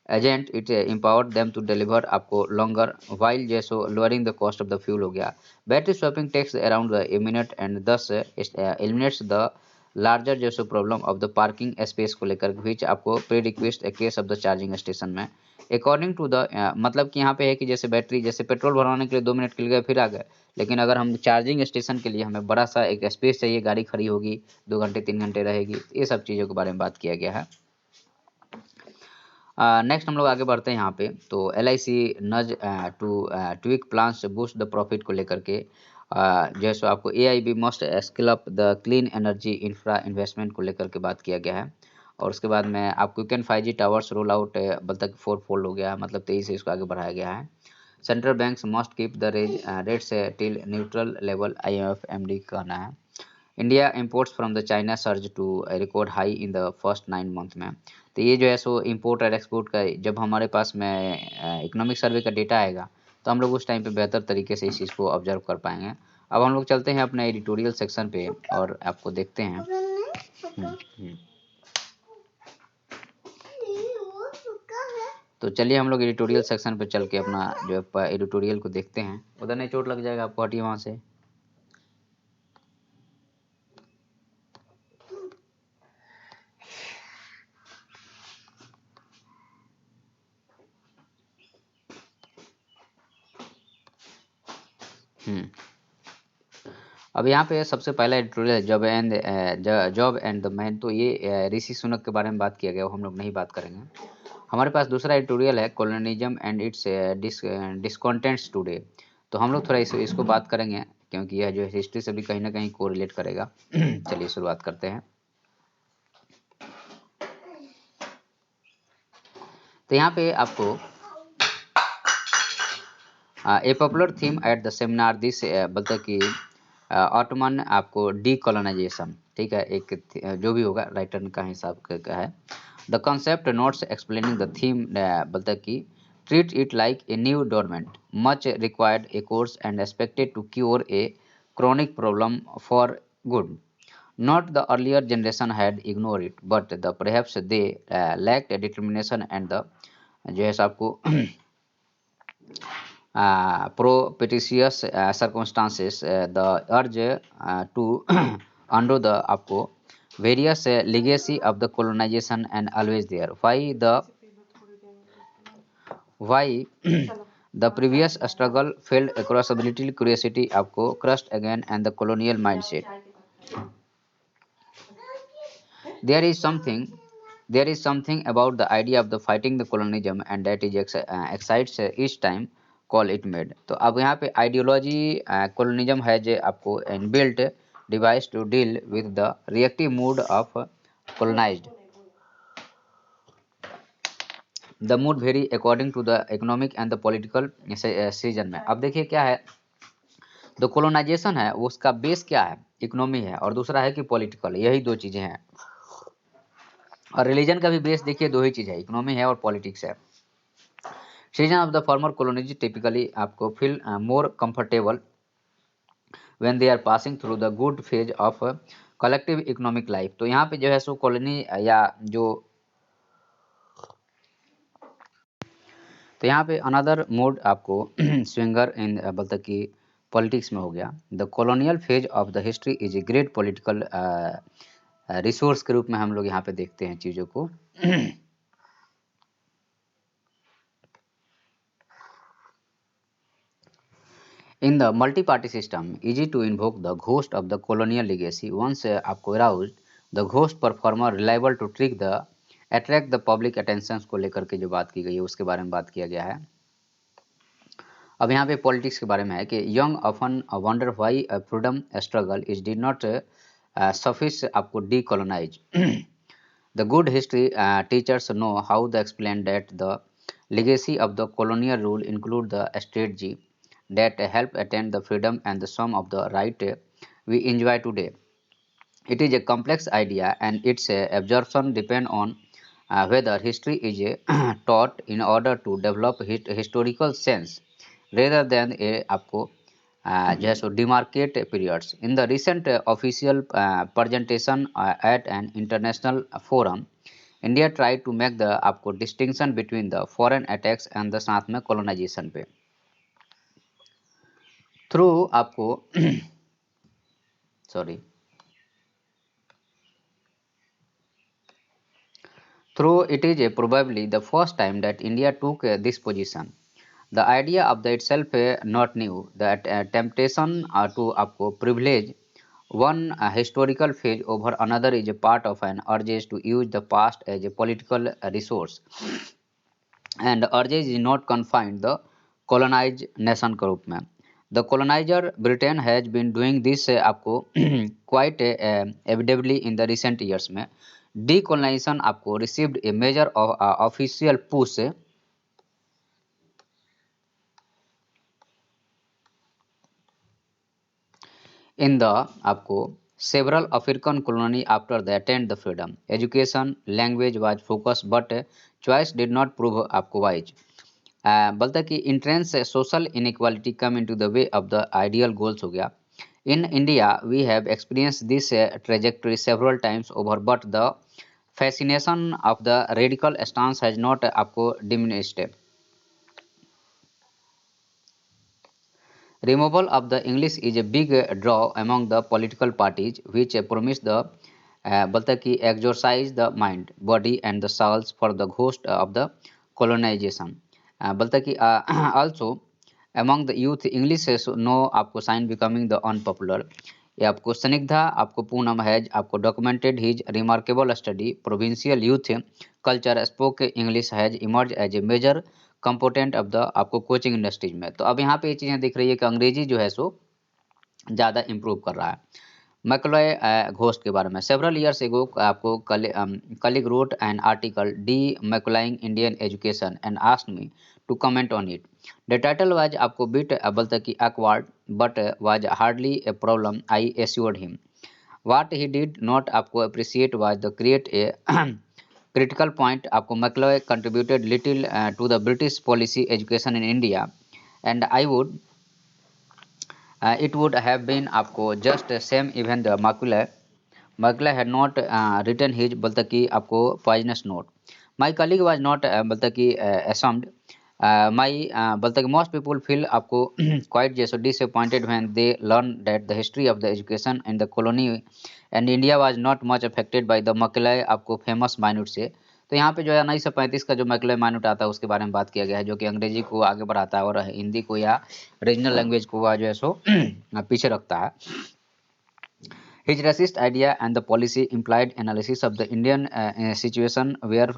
agent. It empowered them to deliver आपको longer while जैसो lowering the cost of the fuel हो गया। Battery swapping takes around a minute and thus eliminates the larger जैसे problem of the parking space को लेकर which आपको pre request case of the charging station में according to the मतलब कि यहाँ पे है कि जैसे बैटरी जैसे पेट्रोल भरवाने के लिए 2 मिनट के लिए गए फिर आ गए, लेकिन अगर हम चार्जिंग स्टेशन के लिए हमें बड़ा सा एक स्पेस चाहिए, गाड़ी खड़ी होगी 2 घंटे 3 घंटे रहेगी, ये सब चीज़ों के बारे में बात किया गया है। नेक्स्ट हम लोग आगे बढ़ते हैं यहाँ पे तो L I C nudge to tweak plans से बूस्ट द प्रॉफिट को लेकर के जैसे आपको A I B must skill up the clean energy infra investment को लेकर के बात किया गया है। और उसके बाद में आपको can 5G towers roll out बल्कि 4 फोल्ड हो गया है, मतलब 23 से इसको आगे बढ़ाया गया है। Central banks must keep the rates till neutral level IMF MD का कहना है। India imports from the China surge to record high in the first 9 month में। तो ये जो है सो इम्पोर्ट और एक्सपोर्ट का जब हमारे पास में इकोनॉमिक सर्वे का डेटा आएगा तो हम लोग उस टाइम पे बेहतर तरीके से इस चीज़ को ऑब्जर्व कर पाएंगे। अब हम लोग चलते हैं अपने एडिटोरियल सेक्शन पे और आपको देखते हैं। तो चलिए हम लोग एडिटोरियल सेक्शन पे चल के अपना जो एडिटोरियल को देखते हैं। उधर नहीं चोट लग जाएगा आपको, हटिए वहाँ से। अब यहाँ पे सबसे पहला editorial job and the man. तो ये ऋषि सुनक के बारे में बात किया गया, वो हम लोग नहीं बात करेंगे। हमारे पास दूसरा एडिटोरियल है कॉलोनिज्म एंड इट्स डिस्कॉन्टेंट्स टुडे। तो हम लोग थोड़ा इसको बात करेंगे क्योंकि यह जो हिस्ट्री से भी कहीं ना कहीं कोरिलेट करेगा। चलिए शुरुआत करते हैं। तो यहाँ पे आपको ए popular theme at the seminar this बोलते कि ऑटोमन आपको डीकोलोनाइजेशन, ठीक है, एक जो भी होगा राइटर का हिसाब का है। The concept notes explaining the theme बोलते कि treat it like a new dormant much required a course and expected to cure a chronic problem for good. Not the earlier generation had ignored it, but perhaps they lacked a determination and the जो है आपको propitious circumstances the urge to undo the आपको various legacy of the colonization and always there. Why the previous struggle failed across ability curiosity आपको crushed again and the colonial mindset. There is something there is something about the idea of the fighting the colonialism and that is excites each time call it made. तो अब यहाँ पे ideology colonialism है जो आपको inbuilt device to deal with the reactive mood of colonized. The mood vary according to the economic and the political season में। अब देखिए क्या है, द कोलोनाइजेशन है वो उसका बेस क्या है, इकोनॉमी है, और दूसरा है कि पॉलिटिकल, यही दो चीजें हैं। और रिलीजन का भी बेस देखिए दो ही चीज है, इकोनॉमी है और पॉलिटिक्स है। Season of the former colonies typically आपको feel more comfortable when they are passing through the good phase of collective economic life. तो यहाँ पे जो है सो कॉलोनी या जो तो यहाँ पे अनदर मोड आपको स्विंगर इन बोलते कि पॉलिटिक्स में हो गया। The colonial phase of the history is a great political resource के रूप में हम लोग यहाँ पे देखते हैं चीज़ों को। In the multi-party system, easy to invoke the ghost of the colonial legacy. Once आपको aroused, the ghost performer reliable to attract the public attentions को लेकर के जो बात की गई है उसके बारे में बात किया गया है। अब यहाँ पे पॉलिटिक्स के बारे में है कि young often wonder why freedom struggle is did not suffice आपको decolonise. The good history teachers know how to explain that the legacy of the colonial rule include the strategy that help attain the freedom and the sum of the right we enjoy today. It is a complex idea and its absorption depend on whether history is taught in order to develop historical sense rather than a आपको जो है सो demarcate periods. In the recent official presentation at an international forum, India tried to make the आपको distinction between the foreign attacks and the साथ में colonization पे through आपको sorry through it is probably the first time that India took this position. The idea of the itself not new. The temptation to आपको privilege one historical phase over another is a part of an urge to use the past as a political resource, and urge is not confined the colonized nation के रूप में. The colonizer Britain has been doing this आपको quite evidently in the recent years में. Decolonization आपको received a major official push in the आपको several African colony after they attained the freedom. Education, language was focused, but choice did not prove आपको wise. बोलता है कि entrenched social inequality come into the way of the ideal goals हो गया. In India we have experience this trajectory several times over but the fascination of the radical stance has not आपको diminished. Removal of the English is a big draw among the political parties which promise the बोलता है कि exorcise the mind, body and the souls for the ghost of the colonization. बोलता है कि also among the youth English is no आपको sign becoming the unpopular. ये आपको स्निग्धा आपको पूनम हैज आपको documented his remarkable study provincial youth culture spoke English has emerge as a major component of the आपको coaching industries में. तो अब यहाँ पे ये चीज़ें दिख रही है कि अंग्रेजी जो है सो ज़्यादा इम्प्रूव कर रहा है. मैकलॉय घोस्ट के बारे में सेवरल ईयर्स एगो आपको colleague wrote an article de Macaulaying Indian education and asked me to comment on it. The title was आपको बिट बोलता कि awkward but was hardly a problem. I assured him. What he did not आपको appreciate was the create a critical point. आपको McCloy contributed little to the British policy education in India, and I would it would have been आपको just same even the Macaulay had not written his बोलता कि आपको poisonous note. My colleague was not बोलता कि assumed. My बोलता कि most people feel आपको quite just disappointed when they learn that the history of the education in the colony and India was not much affected by the Macaulay आपको famous minute से. तो यहाँ पे जो है 1935 का जो मैकलॉय माइन्यूट आता है उसके बारे में बात किया गया है जो कि अंग्रेजी को आगे बढ़ाता है और हिंदी को या रीजनल लैंग्वेज को जो है सो पीछे रखता है. His racist idea and the policy implied analysis of the Indian situation were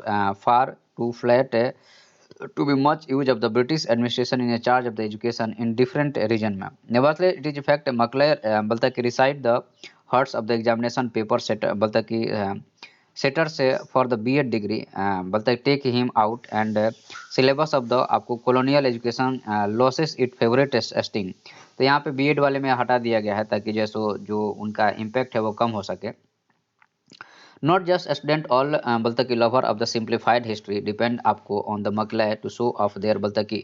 far too flat to be much use of the British administration in a charge of the education in different region में. Nevertheless, it is a fact Macaulay बोलता कि recite the hearts of the examination paper set बोलता कि setters for the B.Ed degree बोलता है take him out and syllabus of the आपको colonial education losses its favorite sting. तो यहाँ पे B.Ed वाले में हटा दिया गया है ताकि जैसो जो उनका इम्पैक्ट है वो कम हो सके. Not just student all बोलता कि lover of the simplified history depend आपको on the Macaulay to show off their बोलता कि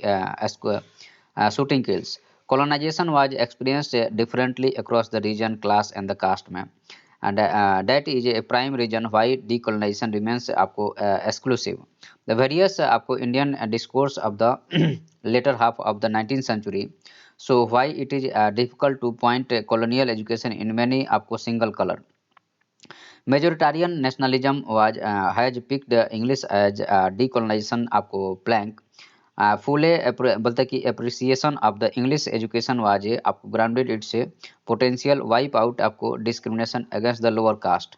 shooting kills. Colonization was experienced differently across the region, class and the caste में. And that is a prime reason why decolonization remains आपको exclusive. The various आपको Indian discourse of the later half of the 19th century so why it is difficult to point colonial education in many आपको single colour. Majoritarian nationalism was has picked English as decolonisation आपको plank Phule बोलते हैं कि appreciation of the English education was a आपको grounded its a potential wipe out आपको discrimination against the lower cast.